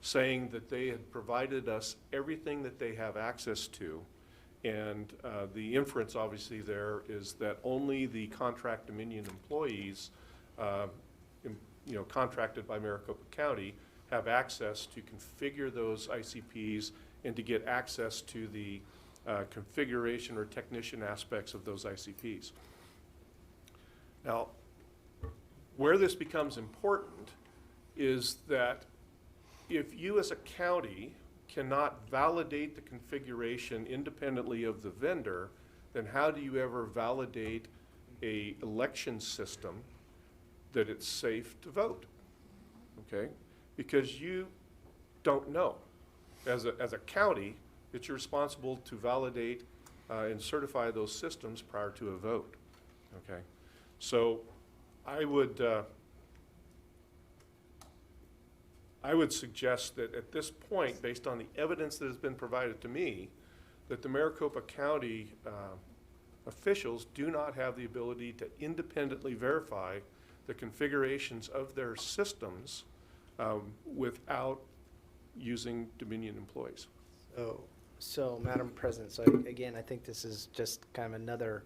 saying that they had provided us everything that they have access to, and the inference obviously there is that only the contract Dominion employees contracted by Maricopa County have access to configure those ICPs and to get access to the configuration or technician aspects of those ICPs. Now, where this becomes important is that if you as a county cannot validate the configuration independently of the vendor, then how do you ever validate a election system that it's safe to vote? Okay? Because you don't know. As a county, it's responsible to validate and certify those systems prior to a vote. Okay? So I would suggest that at this point, based on the evidence that has been provided to me, that the Maricopa County officials do not have the ability to independently verify the configurations of their systems without using Dominion employees. So, Madam President, so again, I think this is just kind of another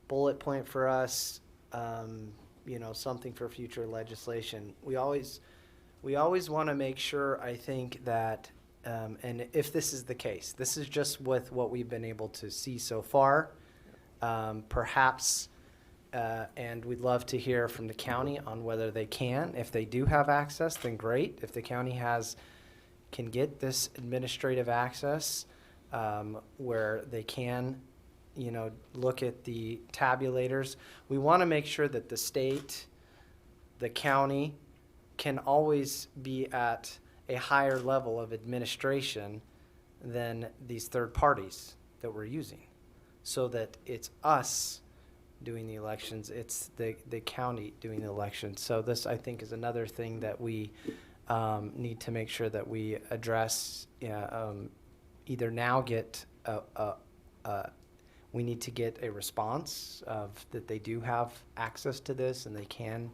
bullet point for us, you know, something for future legislation. We always want to make sure, I think, that, and if this is the case, this is just with what we've been able to see so far, perhaps, and we'd love to hear from the county on whether they can. If they do have access, then great. If the county can get this administrative access, where they can, you know, look at the tabulators. We want to make sure that the state, the county, can always be at a higher level of administration than these third parties that we're using, so that it's us doing the elections, it's the county doing the elections. So this, I think, is another thing that we need to make sure that we address. Either now get we need to get a response of that they do have access to this and they can,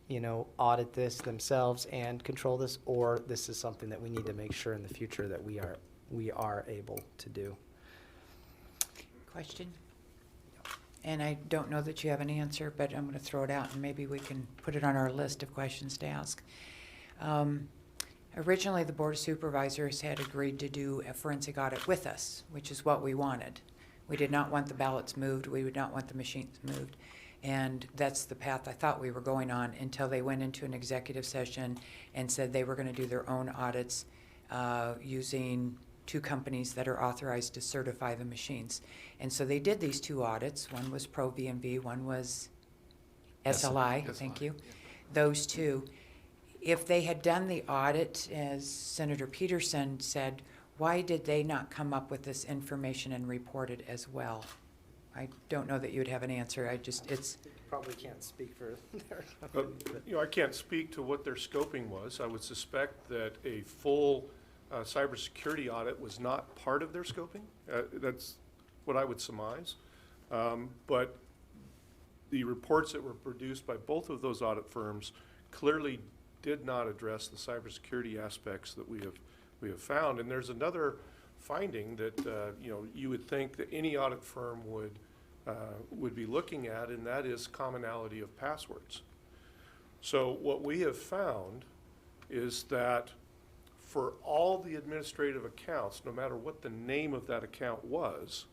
you know, audit this themselves and control this, or this is something that we need to make sure in the future that we are able to do. Question? And I don't know that you have an answer, but I'm going to throw it out and maybe we can put it on our list of questions to ask. Originally, the Board of Supervisors had agreed to do a forensic audit with us, which is what we wanted. We did not want the ballots moved. We would not want the machines moved. And that's the path I thought we were going on until they went into an executive session and said they were going to do their own audits using 2 companies that are authorized to certify the machines. And so they did these 2 audits. One was Pro V&V, one was SLI, thank you. Those 2. If they had done the audit, as Senator Peterson said, why did they not come up with this information and report it as well? I don't know that you'd have an answer. It's. Probably can't speak for their You know, I can't speak to what their scoping was. I would suspect that a full cybersecurity audit was not part of their scoping. That's what I would surmise. But the reports that were produced by both of those audit firms clearly did not address the cybersecurity aspects that we have found. And there's another finding that you know, you would think that any audit firm would be looking at, and that is commonality of passwords. So what we have found is that for all the administrative accounts, no matter what the name of that account was,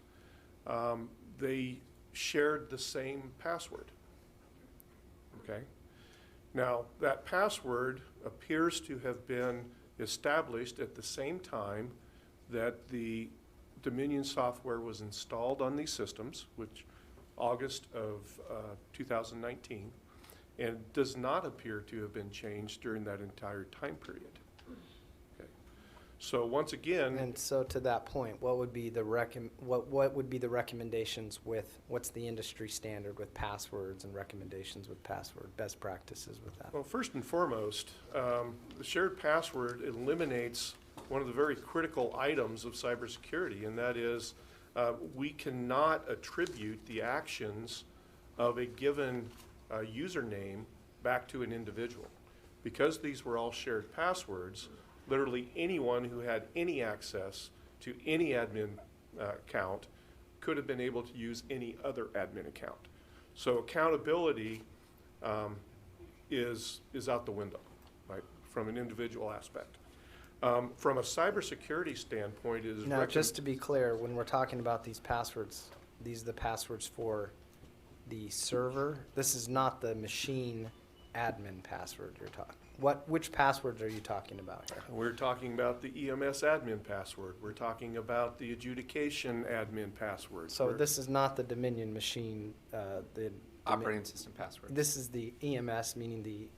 they shared the same password. Okay? Now, that password appears to have been established at the same time that the Dominion software was installed on these systems, which August of 2019, and does not appear to have been changed during that entire time period. Okay. So once again, And so to that point, what would be the what would be the recommendations with, what's the industry standard with passwords and recommendations with password, best practices with that? well, first and foremost, the shared password eliminates one of the very critical items of cybersecurity, and that is we cannot attribute the actions of a given username back to an individual. Because these were all shared passwords, literally anyone who had any access to any admin account could have been able to use any other admin account. So accountability is out the window, right, from an individual aspect. From a cybersecurity standpoint, it is Now, just to be clear, when we're talking about these passwords, these are the passwords for the server. This is not the machine admin password you're talking? Which passwords are you talking about here? We're talking about the EMS admin password. We're talking about the adjudication admin password. So We're- this is not the Dominion machine, Operating system password. This is the EMS, meaning the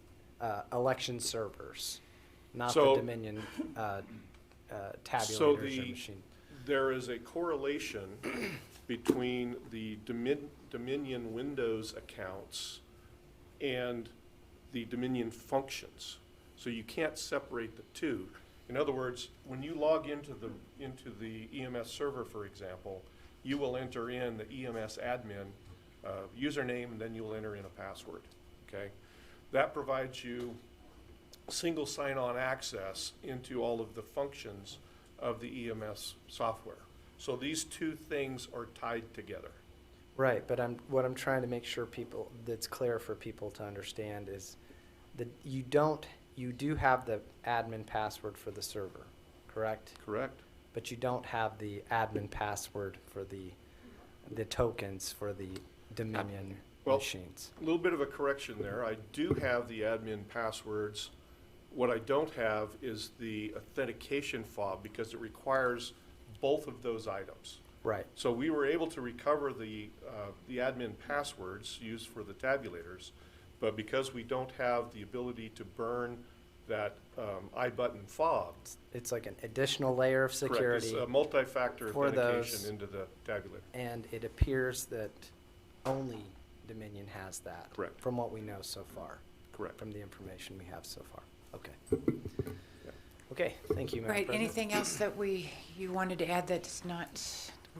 election servers, not the So- Dominion tabulators So or the- machine. There is a correlation between the Dominion Windows accounts and the Dominion functions. So you can't separate the two. In other words, when you log into the EMS server, for example, you will enter in the EMS admin username, and then you'll enter in a password, okay? That provides you single sign-on access into all of the functions of the EMS software. So these two things are tied together. Right, but what I'm trying to make sure that's clear for people to understand is that you do have the admin password for the server, correct? Correct? But you don't have the admin password for the tokens for the Dominion Well, machines. A little bit of a correction there. I do have the admin passwords. What I don't have is the authentication fob because it requires both of those items. Right, So we were able to recover the admin passwords used for the tabulators, but because we don't have the ability to burn that iButton fob. it's like an additional layer of Correct, security. it's a multi-factor for authentication those. into the tabulator. And it appears that only Dominion has that. Correct. From what we know so far. Correct. From the information we have so far. Okay. Yeah. Okay, thank you, Madam Right, President. anything else that you wanted to add that's not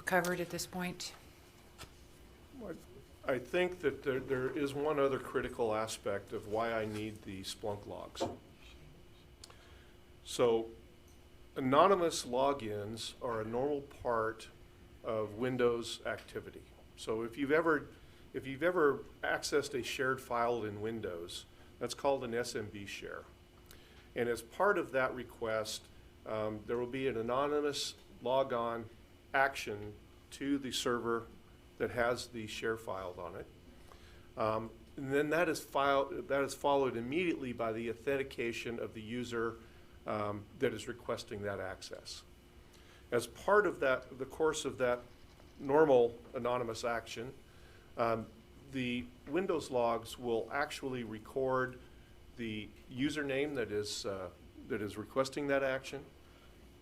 covered at this point? I think that there is one other critical aspect of why I need the Splunk logs. So anonymous logins are a normal part of Windows activity. So if you've ever accessed a shared file in Windows, that's called an SMB share. And as part of that request, there will be an anonymous logon action to the server that has the share file on it. And then that is followed immediately by the authentication of the user that is requesting that access. As part of that, the course of that normal anonymous action, the Windows logs will actually record the username that is requesting that action.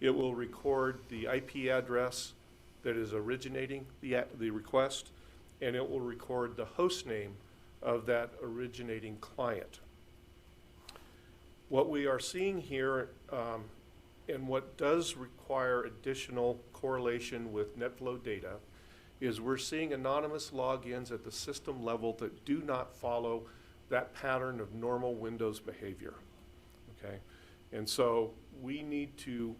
It will record the IP address that is originating the request, and it will record the host name of that originating client. What we are seeing here, and what does require additional correlation with NetFlow data, is we're seeing anonymous logins at the system level that do not follow that pattern of normal Windows behavior, okay? And so we need to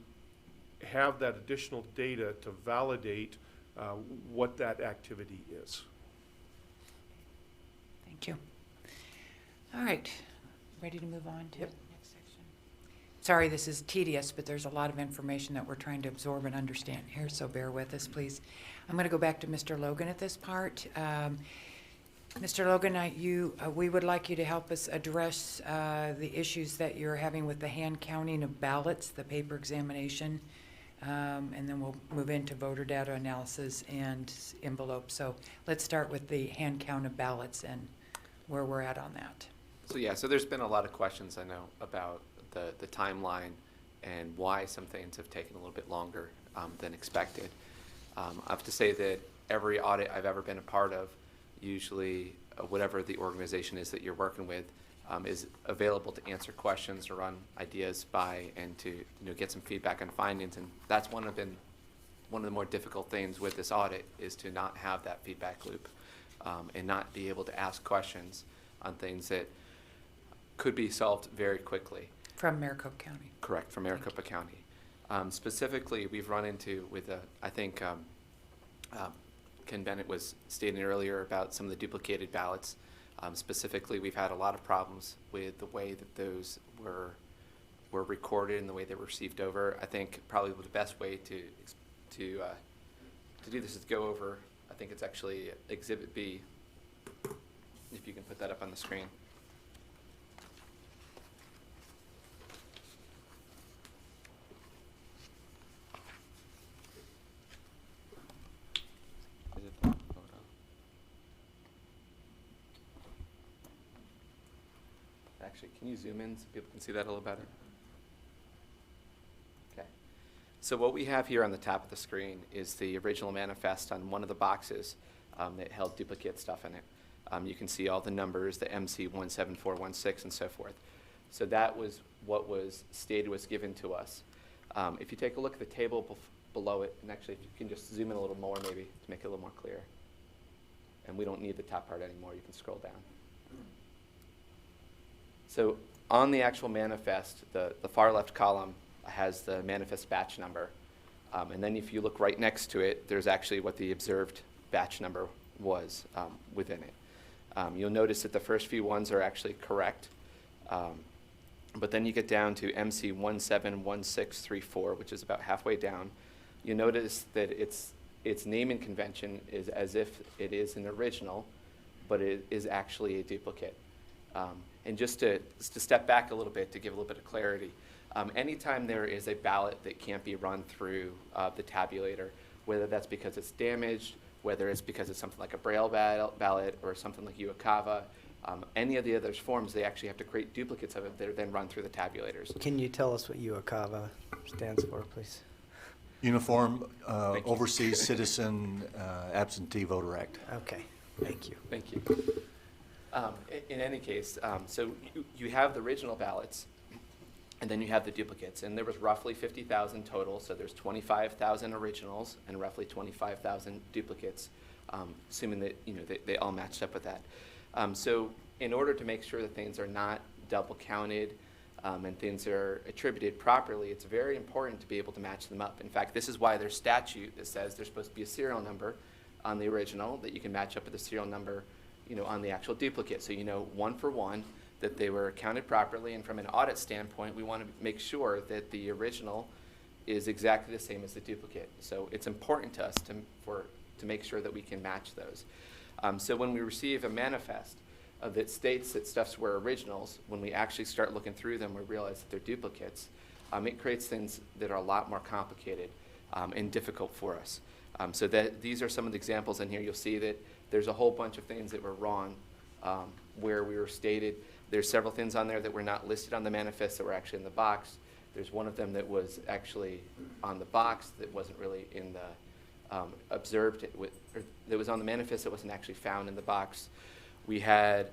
have that additional data to validate what that activity is. Thank you. All right, ready to move on to the next section? Sorry, this is tedious, but there's a lot of information that we're trying to absorb and understand here, so bear with us, please. I'm going to go back to Mr. Logan at this part. Mr. Logan, we would like you to help us address the issues that you're having with the hand counting of ballots, the paper examination, and then we'll move into voter data analysis and envelopes. So let's start with the hand count of ballots and where we're at on that. So there's been a lot of questions, I know, about the timeline and why some things have taken a little bit longer than expected. I have to say that every audit I've ever been a part of, usually whatever the organization is that you're working with, is available to answer questions or run ideas by and to get some feedback on findings. And that's one of the more difficult things with this audit is to not have that feedback loop and not be able to ask questions on things that could be solved very quickly. From Maricopa County. Correct, from Maricopa County. Specifically, we've run into I think Ken Bennett was stating earlier about some of the duplicated ballots. Specifically, we've had a lot of problems with the way that those were recorded and the way they were received over. I think probably the best way to do this is go over, I think it's actually Exhibit B, if you can put that up on the screen. Actually, can you zoom in so people can see that a little better? Okay. So what we have here on the top of the screen is the original manifest on one of the boxes that held duplicate stuff in it. You can see all the numbers, the MC 17416 and so forth. So that was what was stated was given to us. If you take a look at the table below it, and actually if you can just zoom in a little more maybe to make it a little more clear. And we don't need the top part anymore, you can scroll down. So on the actual manifest, the far left column has the manifest batch number. And then if you look right next to it, there's actually what the observed batch number was within it. You'll notice that the first few ones are actually correct. But then you get down to MC 171634, which is about halfway down. You notice that its naming convention is as if it is an original, but it is actually a duplicate. And just to step back a little bit to give a little bit of clarity, anytime there is a ballot that can't be run through the tabulator, whether that's because it's damaged, whether it's because it's something like a Braille ballot or something like UACAVA, any of the other forms, they actually have to create duplicates of it that are then run through the tabulators. Can you tell us what UACAVA stands for, please? Uniform Thank you. Overseas Citizen Absentee Voter Act. Okay, thank you. Thank you. In any case, so you have the original ballots, and then you have the duplicates, and there was roughly 50,000 total, so there's 25,000 originals and roughly 25,000 duplicates, assuming that they all matched up with that. So in order to make sure that things are not double counted and things are attributed properly, it's very important to be able to match them up. In fact, this is why there's statute that says there's supposed to be a serial number on the original that you can match up with the serial number on the actual duplicate. So you know one for one that they were counted properly, and from an audit standpoint, we want to make sure that the original is exactly the same as the duplicate. So it's important to us to make sure that we can match those. So when we receive a manifest that states that stuffs were originals, when we actually start looking through them, we realize that they're duplicates. It creates things that are a lot more complicated and difficult for us. So these are some of the examples in here. You'll see that there's a whole bunch of things that were wrong where we were stated. There's several things on there that were not listed on the manifest that were actually in the box. There's one of them that was actually on the box that wasn't really in the observed, or that was on the manifest that wasn't actually found in the box. We had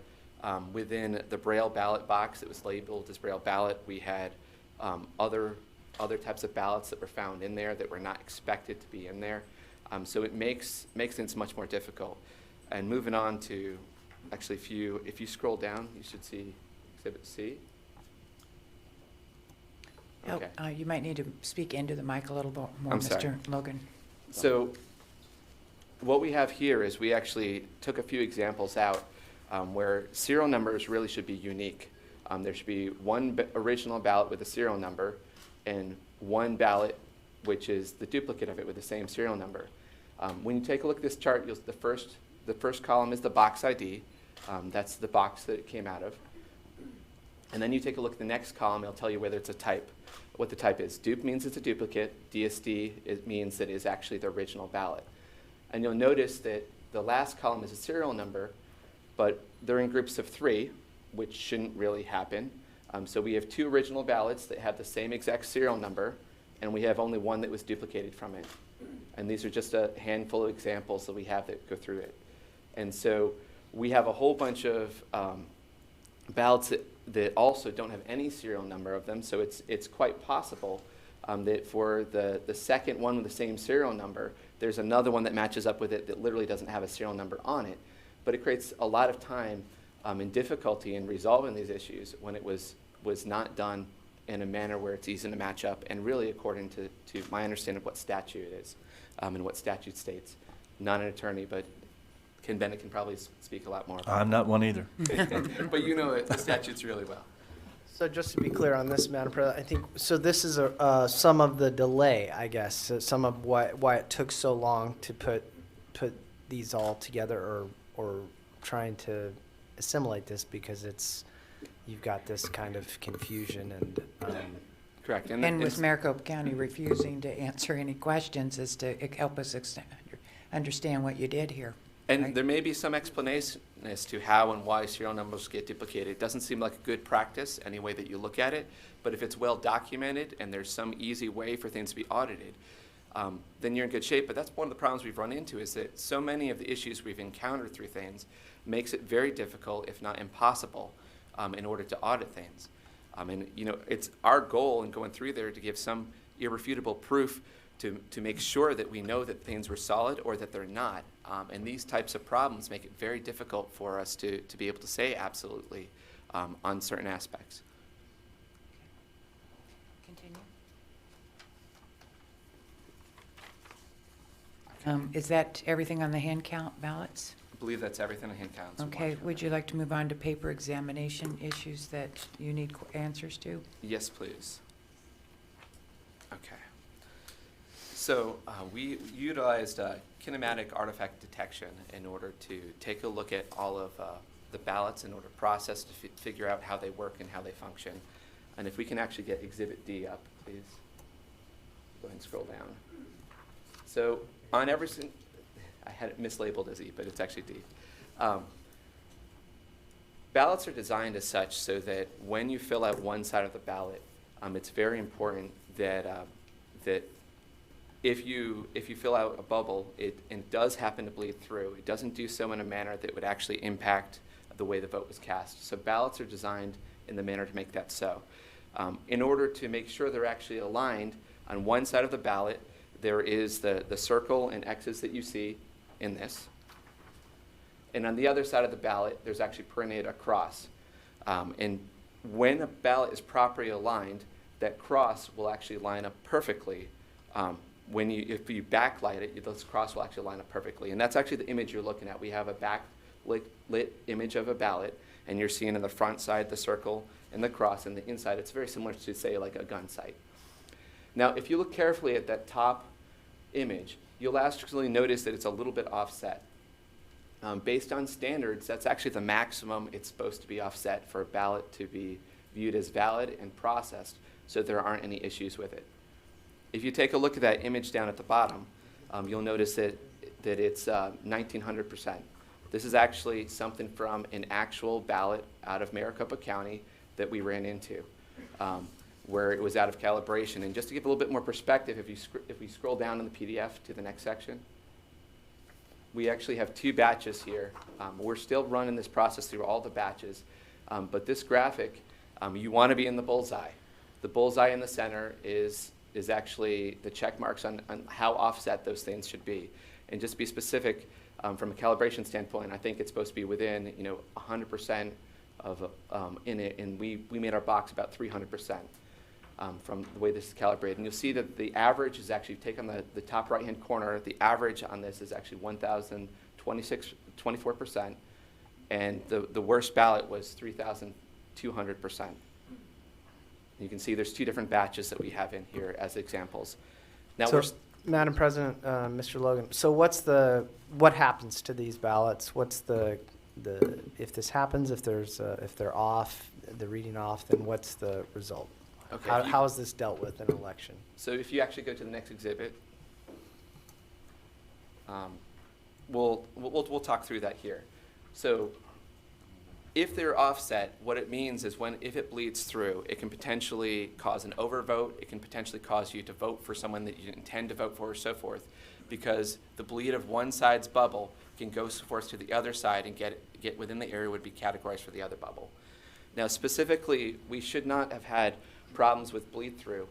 within the Braille ballot box that was labeled as Braille ballot, we had other types of ballots that were found in there that were not expected to be in there. So it makes things much more difficult. And moving on to, actually, if you scroll down, you should see Exhibit C. Okay. You might need to speak into the mic a little bit more, I'm sorry. Mr. Logan. So what we have here is we actually took a few examples out where serial numbers really should be unique. There should be one original ballot with a serial number and one ballot which is the duplicate of it with the same serial number. When you take a look at this chart, the first column is the box ID. That's the box that it came out of. And then you take a look at the next column, it'll tell you whether it's a type, what the type is. Dupe means it's a duplicate. DSD, it means that it is actually the original ballot. And you'll notice that the last column is a serial number, but they're in groups of 3, which shouldn't really happen. So we have 2 original ballots that have the same exact serial number, and we have only one that was duplicated from it. And these are just a handful of examples that we have that go through it. And so we have a whole bunch of ballots that also don't have any serial number of them, so it's quite possible that for the second one with the same serial number, there's another one that matches up with it that literally doesn't have a serial number on it. But it creates a lot of time and difficulty in resolving these issues when it was not done in a manner where it's easy to match up and really according to my understanding of what statute is and what statute states. Not an attorney, but Ken Bennett can probably speak a lot more about I'm not one either. But you know the statutes really well. So just to be clear on this, Madam President, I think, so this is some of the delay, I guess, some of why it took so long to put these all together or trying to assimilate this, because you've got this kind of confusion and. Correct. And with Maricopa County refusing to answer any questions as to help us understand what you did here. And right? there may be some explanation as to how and why serial numbers get duplicated. It doesn't seem like a good practice any way that you look at it, but if it's well documented and there's some easy way for things to be audited, then you're in good shape. But that's one of the problems we've run into, is that so many of the issues we've encountered through things makes it very difficult, if not impossible, in order to audit things. And it's our goal in going through there to give some irrefutable proof to make sure that we know that things were solid or that they're not. And these types of problems make it very difficult for us to be able to say absolutely on certain aspects. Continue. Is that everything on the hand count ballots? I believe that's everything in hand counts. Okay, would you like to move on to paper examination issues that you need answers to? Yes, please. Okay. So we utilized kinematic artifact detection in order to take a look at all of the ballots in order to process to figure out how they work and how they function. And if we can actually get Exhibit D up, please. Go ahead and scroll down. So on every I had it mislabeled as E, but it's actually D. Ballots are designed as such so that when you fill out one side of the ballot, it's very important that that if you fill out a bubble, and it does happen to bleed through, it doesn't do so in a manner that would actually impact the way the vote was cast. So ballots are designed in the manner to make that so. In order to make sure they're actually aligned, on one side of the ballot, there is the circle and X's that you see in this. And on the other side of the ballot, there's actually printed a cross. And when a ballot is properly aligned, that cross will actually line up perfectly. If you backlight it, this cross will actually line up perfectly. And that's actually the image you're looking at. We have a backlit image of a ballot, and you're seeing on the front side the circle and the cross, and the inside it's very similar to, say, like a gun sight. Now, if you look carefully at that top image, you'll actually notice that it's a little bit offset. Based on standards, that's actually the maximum it's supposed to be offset for a ballot to be viewed as valid and processed, so there aren't any issues with it. If you take a look at that image down at the bottom, you'll notice that it's 1900%. This is actually something from an actual ballot out of Maricopa County that we ran into, where it was out of calibration. And just to give a little bit more perspective, if we scroll down in the PDF to the next section, we actually have 2 batches here. We're still running this process through all the batches, but this graphic, you want to be in the bullseye. The bullseye in the center is actually the check marks on how offset those things should be. And just to be specific, from a calibration standpoint, I think it's supposed to be within 100% of in it, and we made our box about 300% from the way this is calibrated. And you'll see that the average is actually, take on the top right-hand corner, the average on this is actually 1,024%, and the worst ballot was 3,200%. You can see there's 2 different batches that we have in here as examples. Now, So, Madam President, Mr. Logan, so what happens to these ballots? What's if this happens, if they're off, the reading off, then what's the result? Okay, How is this dealt with in an election? so if you actually go to the next exhibit, we'll talk through that here. So if they're offset, what it means is if it bleeds through, it can potentially cause an overvote. It can potentially cause you to vote for someone that you didn't intend to vote for, or so forth, because the bleed of one side's bubble can go so forth to the other side and get within the area would be categorized for the other bubble. Now, specifically, we should not have had problems with bleed through.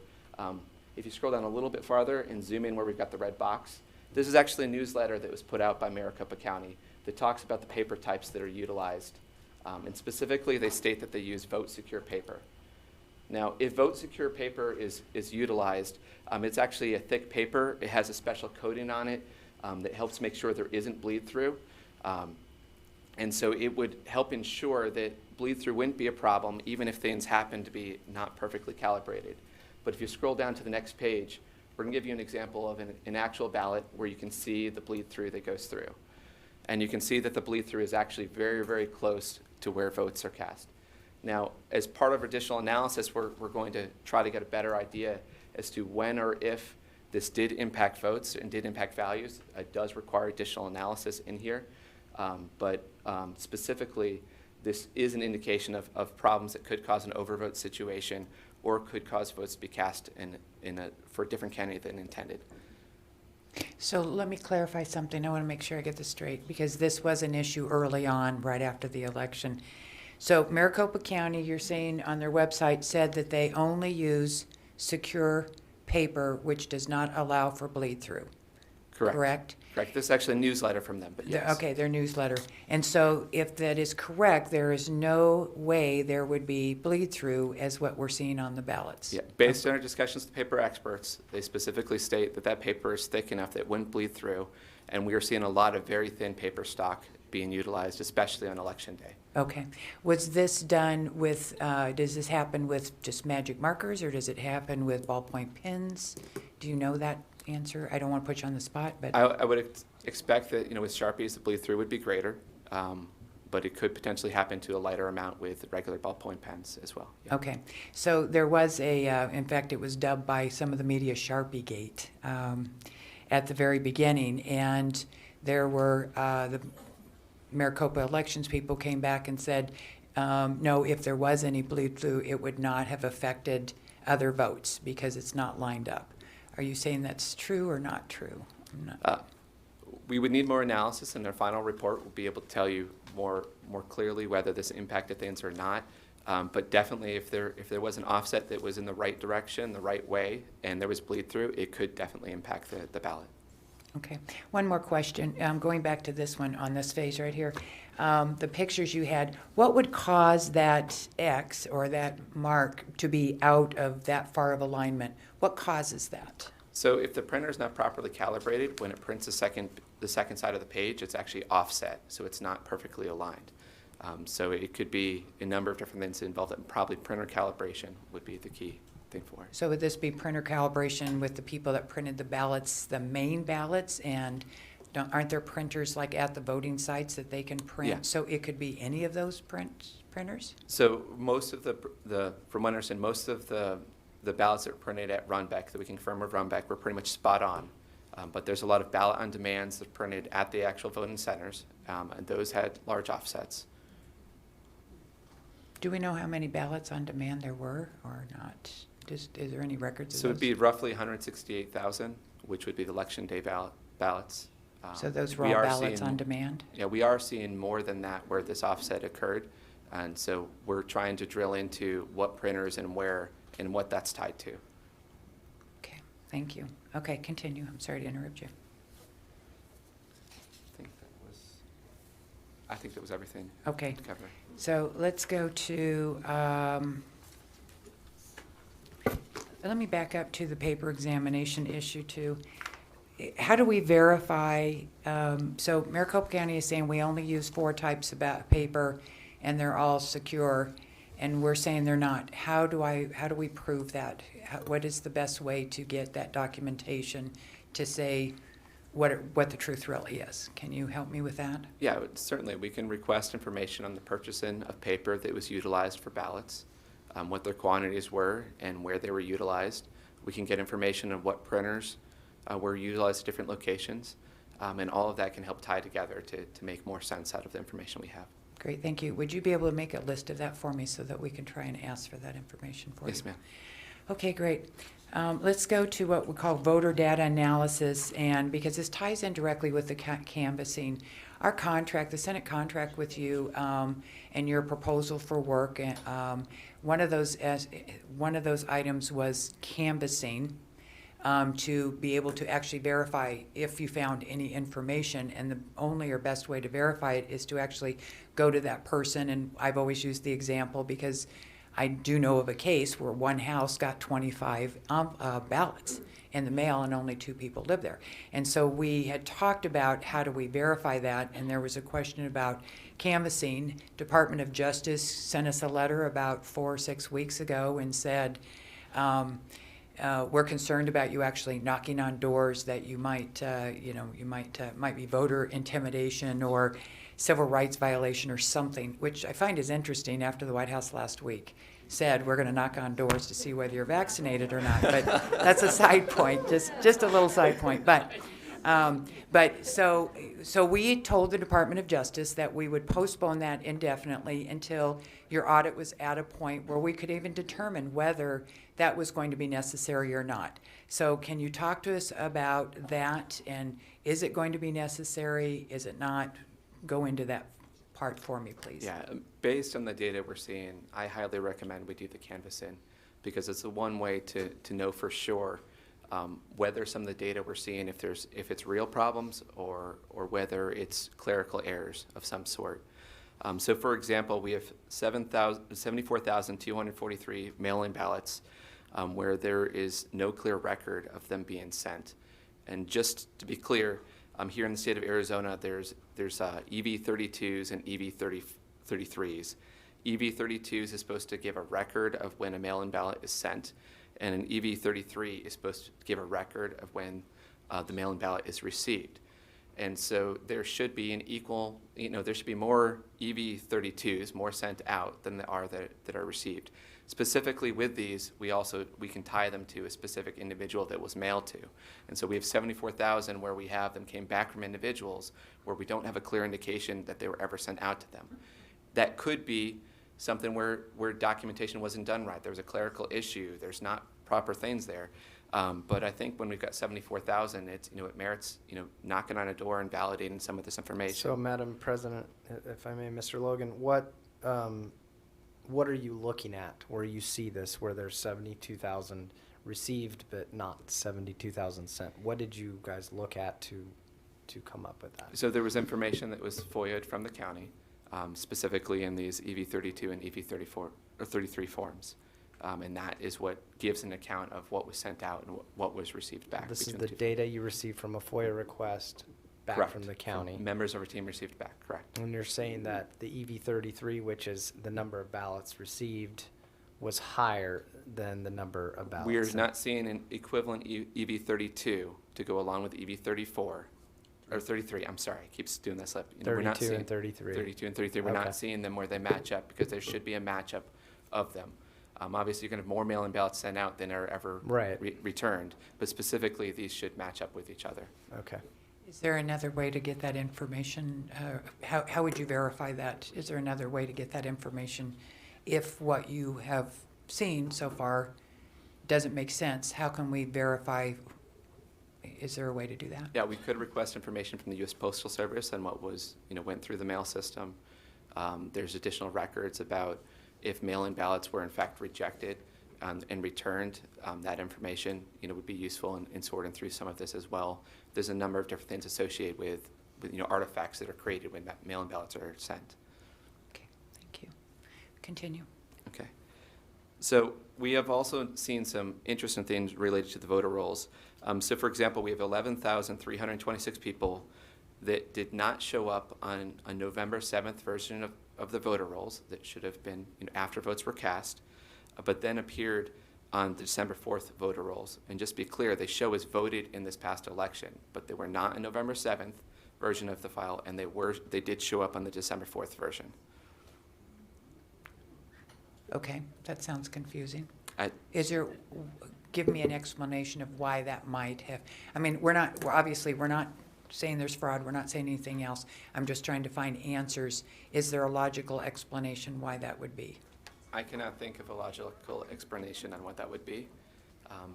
If you scroll down a little bit farther and zoom in where we've got the red box, this is actually a newsletter that was put out by Maricopa County that talks about the paper types that are utilized. And specifically, they state that they use vote secure paper. Now, if vote secure paper is utilized, it's actually a thick paper. It has a special coating on it that helps make sure there isn't bleed through. And so it would help ensure that bleed through wouldn't be a problem, even if things happen to be not perfectly calibrated. But if you scroll down to the next page, we're going to give you an example of an actual ballot where you can see the bleed through that goes through. And you can see that the bleed through is actually very, very close to where votes are cast. Now, as part of additional analysis, we're going to try to get a better idea as to when or if this did impact votes and did impact values. It does require additional analysis in here, but Specifically, this is an indication of problems that could cause an overvote situation or could cause votes to be cast for a different candidate than intended. So let me clarify something. I want to make sure I get this straight, because this was an issue early on, right after the election. So Maricopa County, you're saying on their website, said that they only use secure paper, which does not allow for bleed-through. Correct. Correct? Correct. This is actually a newsletter from them, but yes. Okay, their newsletter. And so if that is correct, there is no way there would be bleed-through as what we're seeing on the ballots. Yeah, based on our discussions with paper experts, they specifically state that that paper is thick enough that it wouldn't bleed through, and we are seeing a lot of very thin paper stock being utilized, especially on election day. Okay. Was this done with, does this happen with just magic markers, or does it happen with ballpoint pens? Do you know that answer? I don't want to put you on the spot, but. I would expect that, with Sharpies, the bleed-through would be greater, but it could potentially happen to a lighter amount with regular ballpoint pens as well. Yeah. Okay, so there was in fact, it was dubbed by some of the media Sharpie Gate at the very beginning, and there were the Maricopa elections people came back and said, no, if there was any bleed-through, it would not have affected other votes because it's not lined up. Are you saying that's true or not true? We would need more analysis, and their final report will be able to tell you more clearly whether this impacted things or not. But definitely, if there was an offset that was in the right direction, the right way, and there was bleed through, it could definitely impact the ballot. Okay. One more question. Going back to this one on this phase right here, the pictures you had, what would cause that X or that mark to be out of that far of alignment? What causes that? So if the printer is not properly calibrated, when it prints the second side of the page, it's actually offset, so it's not perfectly aligned. So it could be a number of different things involved, and probably printer calibration would be the key thing for it. So would this be printer calibration with the people that printed the ballots, the main ballots, and aren't there printers like at the voting sites that they can print? Yeah. So it could be any of those printers? So most of from what I understand, most of the ballots that were printed at Runbeck, that we can confirm with Runbeck, were pretty much spot on. But there's a lot of ballot on demands that are printed at the actual voting centers, and those had large offsets. Do we know how many ballots on demand there were or not? Is there any records of So it would those? be roughly 168,000, which would be the election day ballots. So those were we all are ballots seeing- on demand? Yeah, we are seeing more than that where this offset occurred. And so we're trying to drill into what printers and where and what that's tied to. Okay, thank you. Okay, continue. I'm sorry to interrupt you. I think that was everything Okay, to cover. so let's go to, let me back up to the paper examination issue too. How do we verify, so Maricopa County is saying we only use 4 types of paper and they're all secure, and we're saying they're not. How do we prove that? What is the best way to get that documentation to say what the truth really is? Can you help me with that? Yeah, certainly. We can request information on the purchasing of paper that was utilized for ballots, what their quantities were and where they were utilized. We can get information on what printers were utilized at different locations, and all of that can help tie together to make more sense out of the information we have. Great, thank you. Would you be able to make a list of that for me so that we can try and ask for that information for you? Yes, ma'am. Okay, great. Let's go to what we call voter data analysis, and because this ties in directly with the canvassing. Our contract, the Senate contract with you, and your proposal for work, one of those items was canvassing, to be able to actually verify if you found any information, and the only or best way to verify it is to actually go to that person. And I've always used the example because I do know of a case where one house got 25 ballots in the mail and only 2 people lived there. And so we had talked about how do we verify that, and there was a question about canvassing. Department of Justice sent us a letter about 4 or 6 weeks ago and said, we're concerned about you actually knocking on doors that you might be voter intimidation or civil rights violation or something, which I find is interesting after the White House last week said we're going to knock on doors to see whether you're vaccinated or not. But that's a side point, just a little side point. But But so we told the Department of Justice that we would postpone that indefinitely until your audit was at a point where we could even determine whether that was going to be necessary or not. So can you talk to us about that, and is it going to be necessary? Is it not? Go into that part for me, please. Yeah, based on the data we're seeing, I highly recommend we do the canvassing because it's the one way to know for sure whether some of the data we're seeing, if it's real problems or whether it's clerical errors of some sort. So for example, we have 74,243 mail-in ballots where there is no clear record of them being sent. And just to be clear, here in the state of Arizona, there's EV32s and EV33s. EV32s is supposed to give a record of when a mail-in ballot is sent, and an EV33 is supposed to give a record of when the mail-in ballot is received. And so there should be an equal, there should be more EV32s, more sent out than there are that are received. Specifically with these, we can tie them to a specific individual that was mailed to. And so we have 74,000 where we have them came back from individuals where we don't have a clear indication that they were ever sent out to them. That could be something where documentation wasn't done right. There was a clerical issue. There's not proper things there. But I think when we've got 74,000, it merits knocking on a door and validating some of this information. So, Madam President, if I may, Mr. Logan, what are you looking at where you see this, where there's 72,000 received but not 72,000 sent? What did you guys look at to come up with that? So there was information that was FOIA'd from the county, specifically in these EV32 and EV34 or 33 forms. And that is what gives an account of what was sent out and what was received back. This is between the two. data you received from a FOIA request back Correct. from the county. Members of our team received back, correct. And you're saying that the EV33, which is the number of ballots received, was higher than the number of ballots We are sent. not seeing an equivalent EV32 to go along with EV34, or 33, I'm sorry, I keep doing this up. We're not 32 seeing and 33. 32 and 33, we're Okay. not seeing them where they match up because there should be a matchup of them. Obviously, you're going to have more mail-in ballots sent out than are ever Right. returned, but specifically, these should match up with each other. Okay. Is there another way to get that information? How would you verify that? Is there another way to get that information if what you have seen so far doesn't make sense? How can we verify? Is there a way to do that? Yeah, we could request information from the U.S. Postal Service on what was, went through the mail system. There's additional records about if mail-in ballots were in fact rejected and returned. That information, would be useful in sorting through some of this as well. There's a number of different things associated with artifacts that are created when mail-in ballots are sent. Okay, thank you. Continue. Okay. So we have also seen some interesting things related to the voter rolls. So for example, we have 11,326 people that did not show up on a November 7th version of the voter rolls that should have been after votes were cast, but then appeared on the December 4th voter rolls. And just be clear, they show as voted in this past election, but they were not a November 7th version of the file, and they did show up on the December 4th version. Okay, that sounds confusing. I- Give me an explanation of why that might have, we're not saying there's fraud, we're not saying anything else. I'm just trying to find answers. Is there a logical explanation why that would be? I cannot think of a logical explanation on what that would be,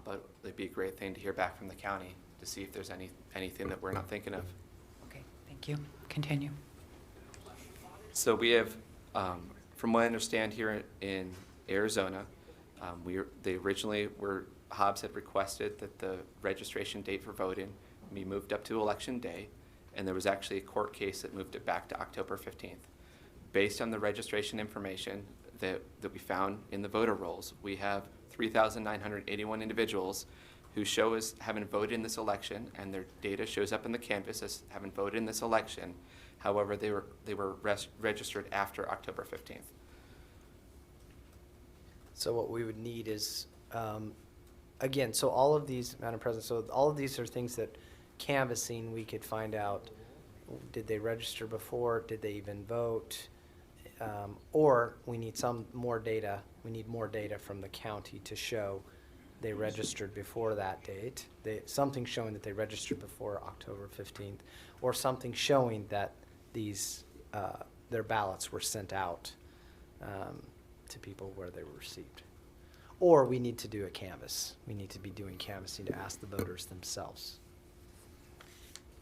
but it'd be a great thing to hear back from the county to see if there's anything that we're not thinking of. Okay, thank you. Continue. So we have, from what I understand here in Arizona, Hobbs had requested that the registration date for voting be moved up to Election Day, and there was actually a court case that moved it back to October 15th. Based on the registration information that we found in the voter rolls, we have 3,981 individuals who show as having voted in this election, and their data shows up in the canvas as having voted in this election. However, they were registered after October 15th. So what we would need is, again, so all of these, Madam President, so all of these are things that canvassing, we could find out, did they register before, did they even vote? Or we need some more data, we need more data from the county to show they registered before that date. Something showing that they registered before October 15th, or something showing that these, their ballots were sent out to people where they were received. Or we need to do a canvass. We need to be doing canvassing to ask the voters themselves.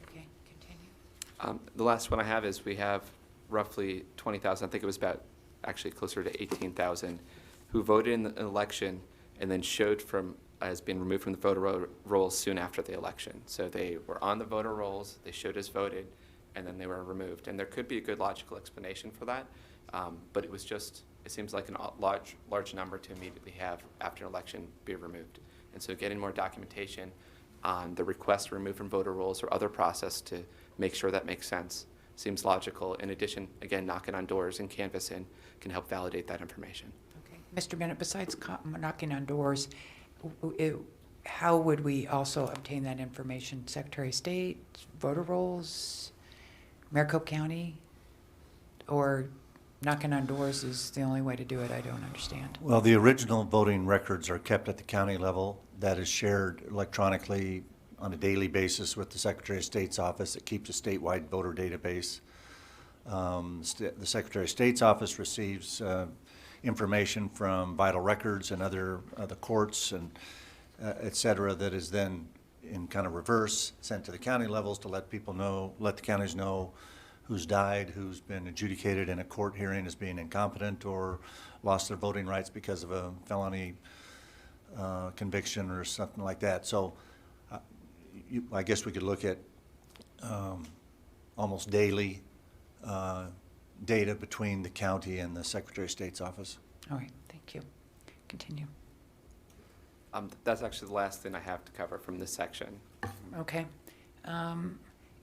Okay, continue. The last one I have is we have roughly 20,000, I think it was about actually closer to 18,000, who voted in the election and then showed as being removed from the voter rolls soon after the election. So they were on the voter rolls, they showed as voted, and then they were removed. And there could be a good logical explanation for that, but it seems like a large number to immediately have after an election be removed. And so getting more documentation on the request to remove from voter rolls or other process to make sure that makes sense seems logical. In addition, again, knocking on doors and canvassing can help validate that information. Okay. Mr. Bennett, besides knocking on doors, how would we also obtain that information? Secretary of State, voter rolls, Maricopa County, or knocking on doors is the only way to do it? I don't understand. Well, the original voting records are kept at the county level. That is shared electronically on a daily basis with the Secretary of State's office. It keeps a statewide voter database. The Secretary of State's office receives information from vital records and other courts and et cetera, that is then in kind of reverse sent to the county levels to let the counties know who's died, who's been adjudicated in a court hearing as being incompetent or lost their voting rights because of a felony conviction or something like that. So I guess we could look at almost daily data between the county and the Secretary of State's office. All right, thank you. Continue. That's actually the last thing I have to cover from this section. Okay.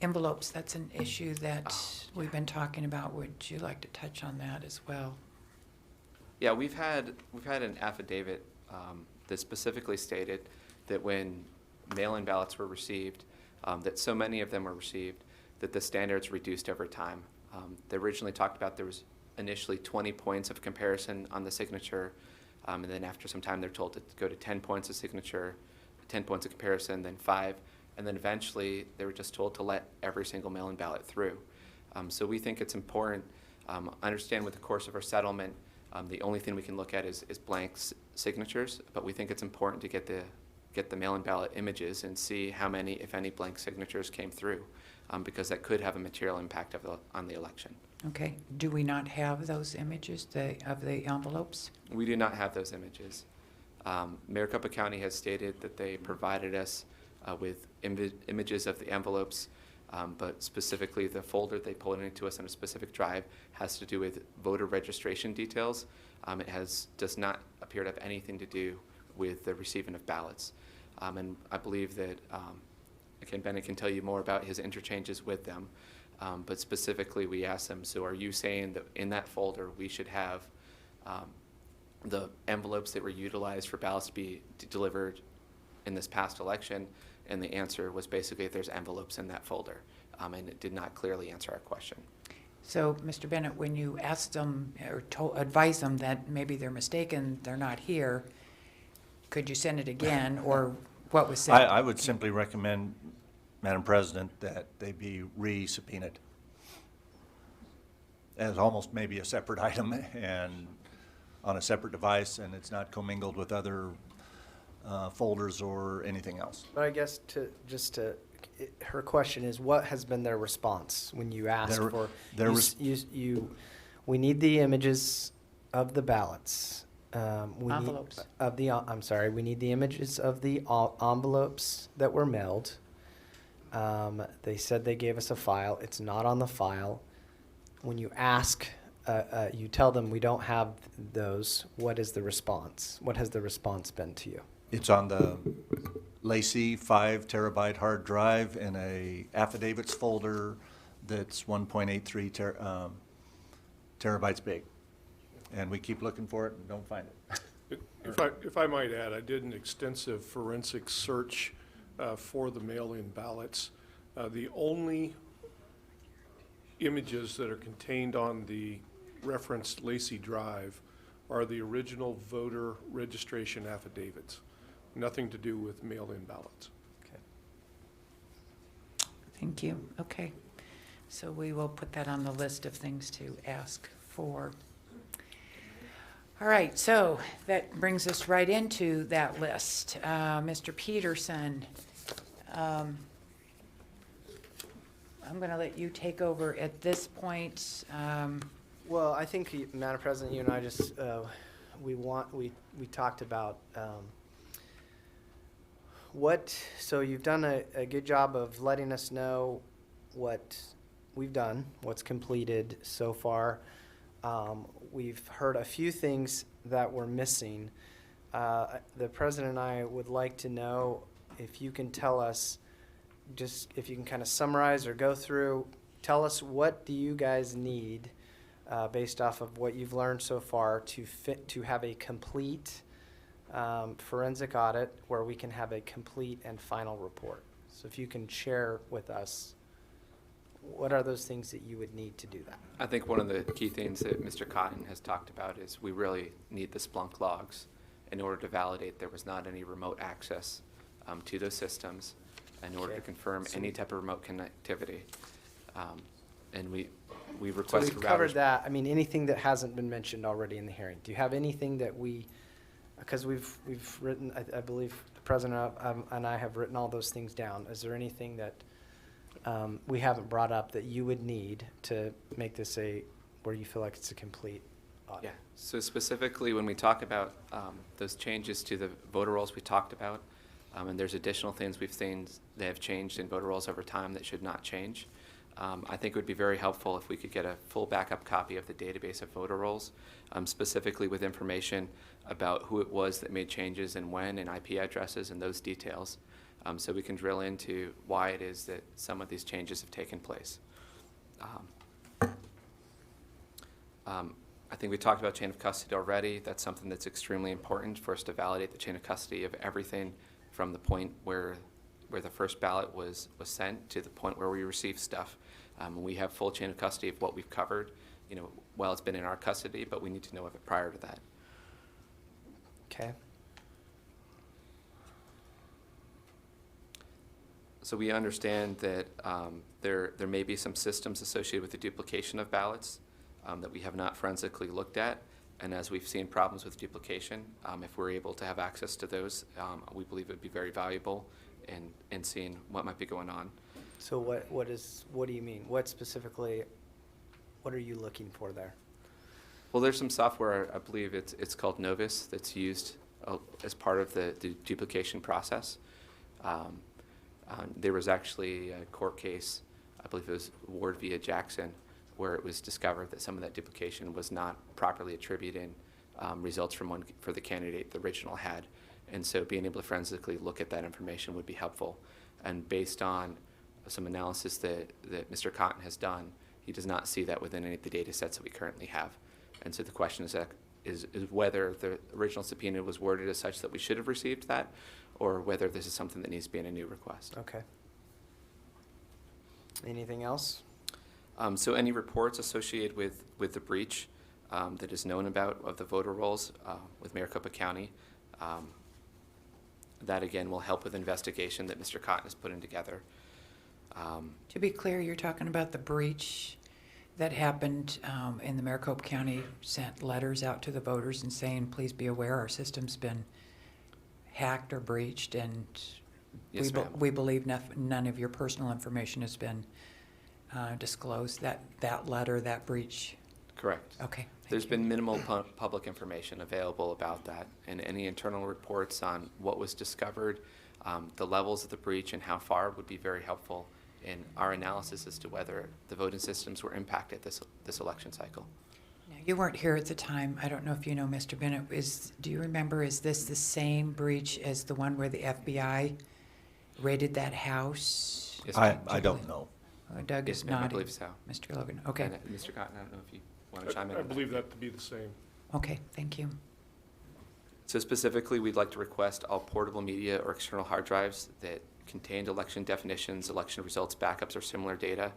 Envelopes, that's an issue that we've been talking about. Would you like to touch on that as well? Yeah, we've had an affidavit that specifically stated that when mail-in ballots were received, that so many of them were received that the standards reduced over time. They originally talked about there was initially 20 points of comparison on the signature, and then after some time they're told to go to 10 points of signature, 10 points of comparison, then 5, and then eventually they were just told to let every single mail-in ballot through. So we think it's important. I understand with the course of our settlement, the only thing we can look at is blank signatures, but we think it's important to get the mail-in ballot images and see how many, if any, blank signatures came through, because that could have a material impact on the election. Okay. Do we not have those images of the envelopes? We do not have those images. Maricopa County has stated that they provided us with images of the envelopes, but specifically the folder they pulled into us on a specific drive has to do with voter registration details. It does not appear to have anything to do with the receiving of ballots. And I believe that, again, Bennett can tell you more about his interchanges with them, but specifically we asked them, so are you saying that in that folder we should have the envelopes that were utilized for ballots to be delivered in this past election? And the answer was basically there's envelopes in that folder, and it did not clearly answer our question. So, Mr. Bennett, when you asked them or advise them that maybe they're mistaken, they're not here, could you send it again, or what was said? I would simply recommend, Madam President, that they be re-subpoenaed as almost maybe a separate item and on a separate device, and it's not commingled with other folders or anything else. But I guess her question is, what has been their response when you asked for? We need the images of the ballots. Envelopes. We need the images of the envelopes that were mailed. They said they gave us a file. It's not on the file. When you ask, you tell them we don't have those. What is the response? What has the response been to you? It's on the Lacey 5 terabyte hard drive in a affidavits folder that's 1.83 terabytes big. And we keep looking for it and don't find it. If I might add, I did an extensive forensic search for the mail-in ballots. The only images that are contained on the referenced Lacey drive are the original voter registration affidavits. nothing to do with mail-in ballots. Okay. Thank you. Okay. So we will put that on the list of things to ask for. All right, so that brings us right into that list. Mr. Peterson, I'm going to let you take over at this point. Well, I think, Madam President, you and I just, we talked about so you've done a good job of letting us know what we've done, what's completed so far. We've heard a few things that we're missing. The President and I would like to know if you can tell us, just if you can kind of summarize or go through, tell us what do you guys need based off of what you've learned so far to have a complete forensic audit where we can have a complete and final report. So if you can share with us, what are those things that you would need to do that? I think one of the key things that Mr. Cotton has talked about is we really need the Splunk logs in order to validate there was not any remote access to those systems in order to Okay. confirm So any type of remote connectivity. And we So requested we've covered routers. that. I mean, anything that hasn't been mentioned already in the hearing. Do you have anything that because we've written, I believe the President and I have written all those things down. Is there anything that we haven't brought up that you would need to make this where you feel like it's a complete audit? Yeah, so specifically when we talk about those changes to the voter rolls we talked about, and there's additional things we've seen that have changed in voter rolls over time that should not change. I think it would be very helpful if we could get a full backup copy of the database of voter rolls, specifically with information about who it was that made changes and when, and IP addresses and those details, so we can drill into why it is that some of these changes have taken place. I think we talked about chain of custody already. That's something that's extremely important for us to validate the chain of custody of everything from the point where the first ballot was sent to the point where we receive stuff. We have full chain of custody of what we've covered, while it's been in our custody, but we need to know of it prior to that. Okay. So we understand that there may be some systems associated with the duplication of ballots that we have not forensically looked at. And as we've seen problems with duplication, if we're able to have access to those, we believe it would be very valuable in seeing what might be going on. So what do you mean? What are you looking for there? Well, there's some software, I believe it's called Novus, that's used as part of the duplication process. There was actually a court case, I believe it was Ward via Jackson, where it was discovered that some of that duplication was not properly attributing results for the candidate the original had. And so being able to forensically look at that information would be helpful. And based on some analysis that Mr. Cotton has done, he does not see that within any of the data sets that we currently have. And so the question is whether the original subpoena was worded as such that we should have received that, or whether this is something that needs to be in a new request. Okay. Anything else? So any reports associated with the breach that is known about of the voter rolls with Maricopa County, that again will help with investigation that Mr. Cotton is putting together. To be clear, you're talking about the breach that happened in the Maricopa County, sent letters out to the voters and saying, please be aware our system's been hacked or breached, and Yes, ma'am. we believe none of your personal information has been disclosed. That letter, that breach. Correct. Okay. There's been minimal public information available about that, and any internal reports on what was discovered, the levels of the breach and how far would be very helpful in our analysis as to whether the voting systems were impacted this election cycle. Now, you weren't here at the time. I don't know if you know, Mr. Bennett. Do you remember, is this the same breach as the one where the FBI raided that house? Yes, I ma'am. don't know. Doug Yes, is ma'am, I nodding. believe so. Mr. Logan, okay. And, Mr. Cotton, I don't know if you want to chime in. I on that. believe that to be the same. Okay, thank you. So specifically, we'd like to request all portable media or external hard drives that contained election definitions, election results, backups, or similar data.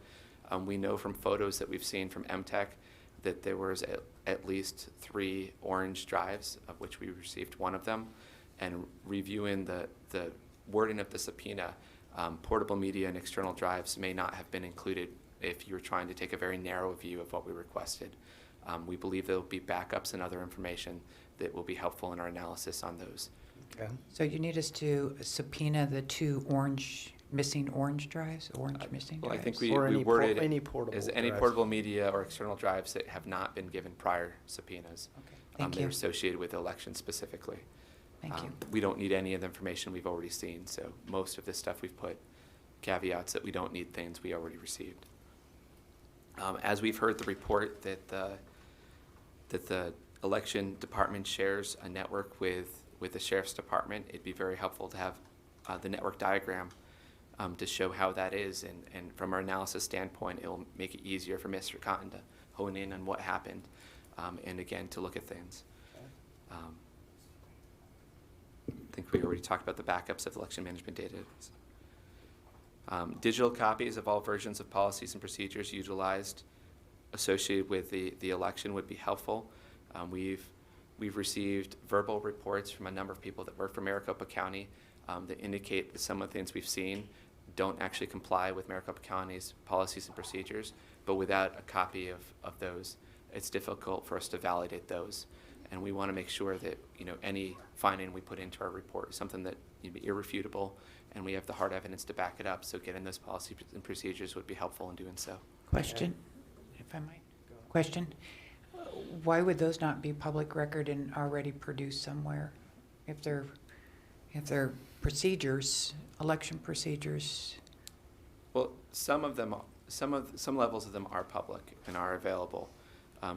We know from photos that we've seen from MTech that there was at least 3 orange drives, of which we received one of them. and reviewing the wording of the subpoena, portable media and external drives may not have been included if you're trying to take a very narrow view of what we requested. We believe there will be backups and other information that will be helpful in our analysis on those. Okay. So you need us to subpoena the two missing orange drives, missing Well, I drives? think Or we any worded any it portable as any drives. portable media or external drives that have not been given prior subpoenas. Okay, thank They're you, associated with the election specifically. thank you. We don't need any of the information we've already seen, so most of this stuff we've put caveats that we don't need things we already received. As we've heard the report that the election department shares a network with the sheriff's department, it'd be very helpful to have the network diagram to show how that is, and from our analysis standpoint, it'll make it easier for Mr. Cotton to hone in on what happened, and again, to look at things. I think we already talked about the backups of election management data. Digital copies of all versions of policies and procedures utilized associated with the election would be helpful. We've received verbal reports from a number of people that work for Maricopa County that indicate that some of the things we've seen don't actually comply with Maricopa County's policies and procedures, but without a copy of those, it's difficult for us to validate those. And we want to make sure that, any finding we put into our report is something that would be irrefutable, and we have the hard evidence to back it up. So getting those policies and procedures would be helpful in doing so. Question, if I might. Question, why would those not be public record and already produced somewhere? If they're procedures, election procedures? Well, some levels of them are public and are available.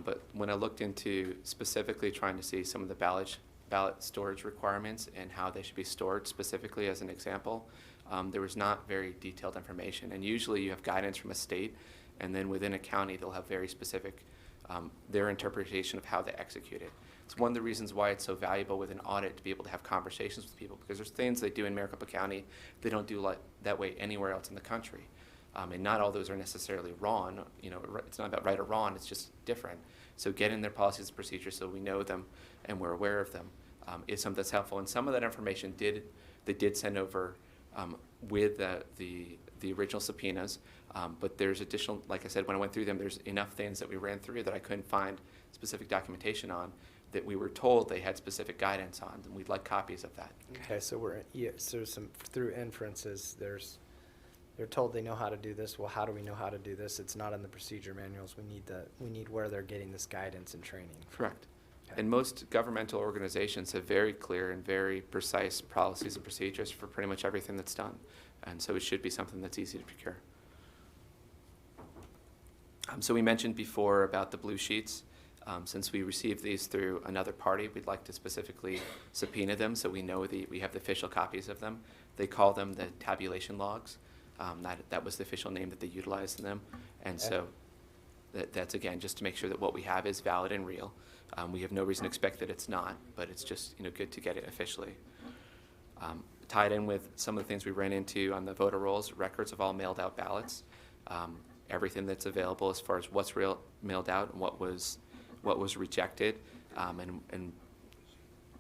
But when I looked into specifically trying to see some of the ballot storage requirements and how they should be stored specifically as an example, there was not very detailed information. And usually you have guidance from a state, and then within a county they'll have very specific, their interpretation of how they execute it. It's one of the reasons why it's so valuable with an audit to be able to have conversations with people, because there's things they do in Maricopa County they don't do that way anywhere else in the country. And not all those are necessarily wrong. It's not about right or wrong. It's just different. So getting their policies and procedures so we know them and we're aware of them is something that's helpful. And some of that information they did send over with the original subpoenas. But there's additional, like I said, when I went through them, there's enough things that we ran through that I couldn't find specific documentation on that we were told they had specific guidance on, and we'd like copies of that. Okay, so so through inferences, they're told they know how to do this. Well, how do we know how to do this? It's not in the procedure manuals. We need where they're getting this guidance and training. Correct. Okay. And most governmental organizations have very clear and very precise policies and procedures for pretty much everything that's done. And so it should be something that's easy to procure. So we mentioned before about the blue sheets. Since we received these through another party, we'd like to specifically subpoena them so we know we have the official copies of them. They call them the tabulation logs. That was the official name that they utilized in them. And so that's, again, just to make sure that what we have is valid and real. We have no reason to expect that it's not, but it's just good to get it officially. Tied in with some of the things we ran into on the voter rolls, records of all mailed out ballots, everything that's available as far as what's mailed out and what was rejected, and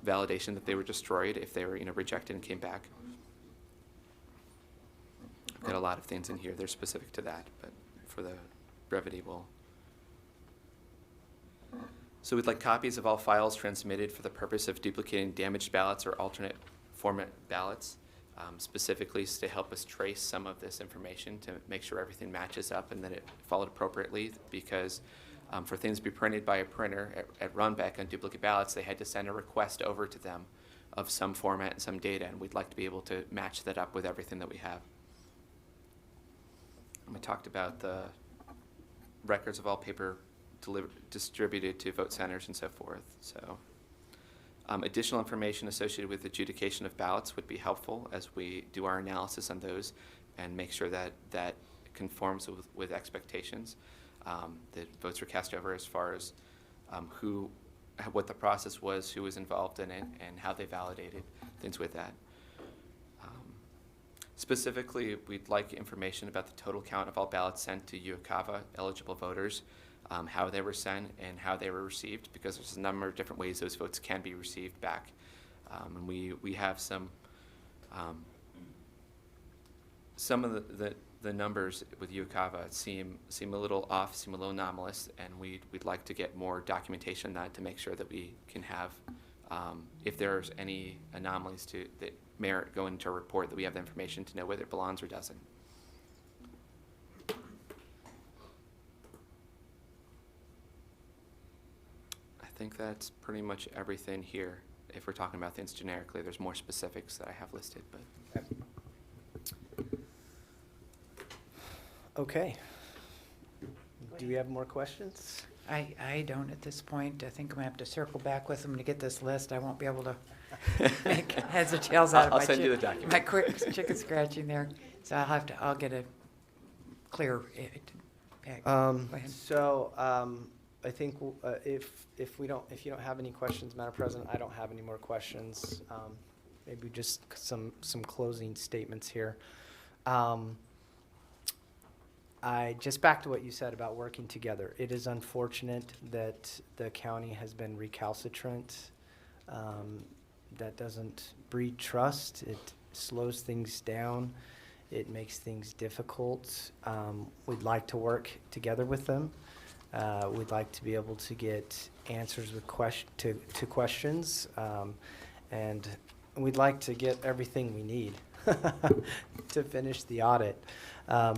validation that they were destroyed if they were rejected and came back. I've got a lot of things in here. They're specific to that, but for the brevity, So we'd like copies of all files transmitted for the purpose of duplicating damaged ballots or alternate format ballots, specifically to help us trace some of this information to make sure everything matches up and that it followed appropriately, because for things to be printed by a printer at Runbeck on duplicate ballots, they had to send a request over to them of some format and some data, and we'd like to be able to match that up with everything that we have. We talked about the records of all paper distributed to vote centers and so forth. So additional information associated with adjudication of ballots would be helpful as we do our analysis on those and make sure that that conforms with expectations. That votes were cast over as far as what the process was, who was involved in it, and how they validated things with that. Specifically, we'd like information about the total count of all ballots sent to UOCAVA eligible voters, how they were sent and how they were received, because there's a number of different ways those votes can be received back. And we have some of the numbers with Ucava seem a little off, seem a little anomalous, and we'd like to get more documentation on that to make sure that we can have, if there's any anomalies that merit going into a report, that we have the information to know whether it belongs or doesn't. I think that's pretty much everything here. If we're talking about things generically, there's more specifics that I have listed, but. Okay. Do we have more questions? I don't at this point. I think I'm gonna have to circle back with them to get this list. I won't be able to make heads or tails out of my I'll send you the document. my quick chicken scratching there. So I'll get a clear. Go ahead. So, I think if you don't have any questions, Madam President, I don't have any more questions. Maybe just some closing statements here. Just back to what you said about working together. It is unfortunate that the county has been recalcitrant. That doesn't breed trust. It slows things down. It makes things difficult. We'd like to work together with them. We'd like to be able to get answers with to questions, and we'd like to get everything we need to finish the audit,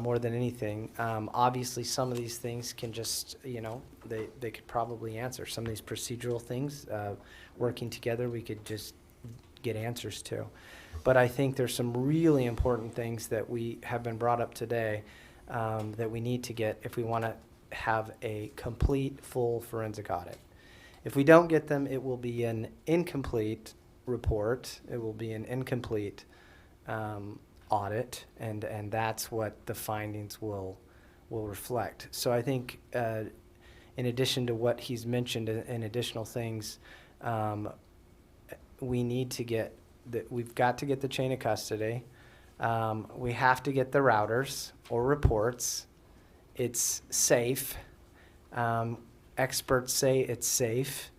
more than anything. Obviously, some of these things can just, they could probably answer. Some of these procedural things, working together, we could just get answers to. But I think there's some really important things that we have been brought up today, that we need to get if we want to have a complete, full forensic audit. If we don't get them, it will be an incomplete report. It will be an incomplete audit, and that's what the findings will reflect. So I think, in addition to what he's mentioned in additional things, we need to get we've got to get the chain of custody. We have to get the routers or reports. It's safe. Experts say it's safe.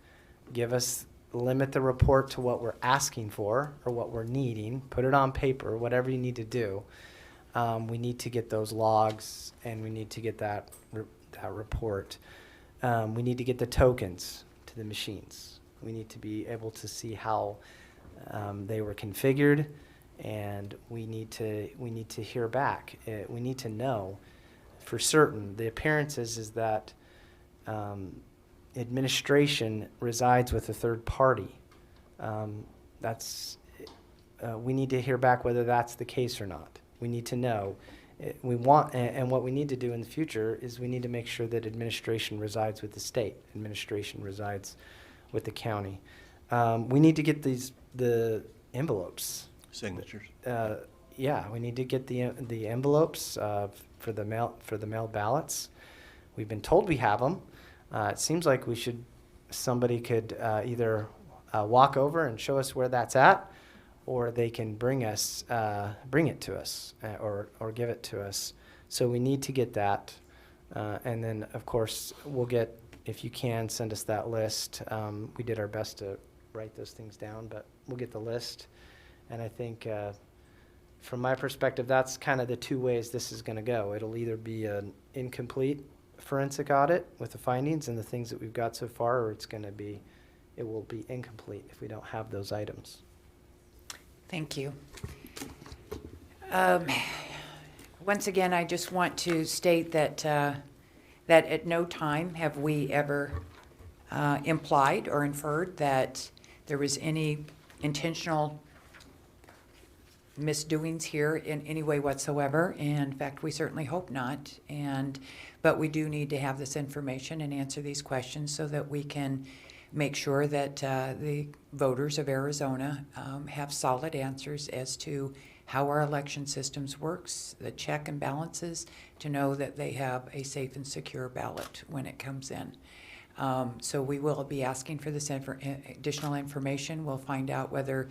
Limit the report to what we're asking for or what we're needing. Put it on paper, whatever you need to do. We need to get those logs, and we need to get that report. We need to get the tokens to the machines. We need to be able to see how they were configured, and we need to hear back. We need to know for certain. The appearances is that administration resides with a third party. We need to hear back whether that's the case or not. We need to know. And what we need to do in the future is we need to make sure that administration resides with the state. Administration resides with the county. We need to get the envelopes. Signatures. Yeah, we need to get the envelopes for the mail ballots. We've been told we have them. It seems like somebody could either walk over and show us where that's at, or they can bring it to us, or give it to us. So we need to get that, and then of course we'll get, if you can send us that list. We did our best to write those things down, but we'll get the list. And I think, from my perspective, that's kind of the two ways this is going to go. It'll either be an incomplete forensic audit with the findings and the things that we've got so far, or it will be incomplete if we don't have those items. Thank you. Once again, I just want to state that that at no time have we ever implied or inferred that there was any intentional misdoings here in any way whatsoever. And in fact, we certainly hope not. But we do need to have this information and answer these questions so that we can make sure that the voters of Arizona have solid answers as to how our election systems works, the check and balances, to know that they have a safe and secure ballot when it comes in. So we will be asking for this additional information. We'll find out whether,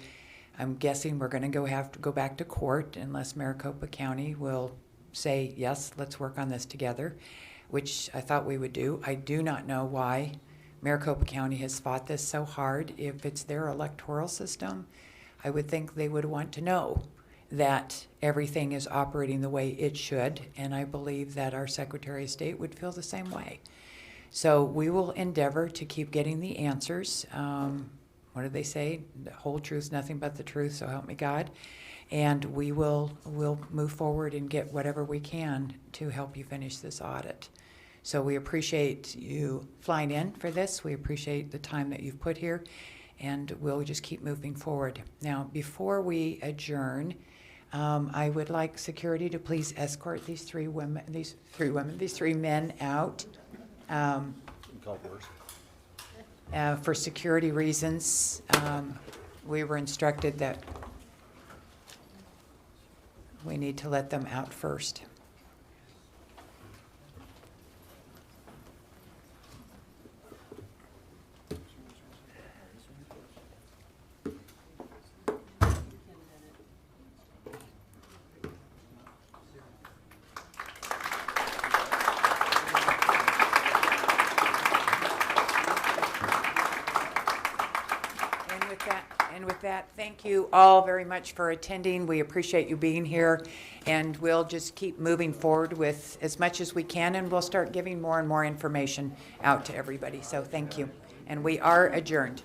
I'm guessing we're going to have to go back to court unless Maricopa County will say, yes, let's work on this together, which I thought we would do. I do not know why Maricopa County has fought this so hard. If it's their electoral system, I would think they would want to know that everything is operating the way it should, and I believe that our Secretary of State would feel the same way. So we will endeavor to keep getting the answers. What do they say? The whole truth, nothing but the truth, so help me God. And we'll move forward and get whatever we can to help you finish this audit. So we appreciate you flying in for this. We appreciate the time that you've put here, and we'll just keep moving forward. Now, before we adjourn, I would like security to please escort these three men out. For security reasons, we were instructed that we need to let them out first. And with that, thank you all very much for attending. We appreciate you being here, and we'll just keep moving forward with as much as we can, and we'll start giving more and more information out to everybody. So thank you. And we are adjourned.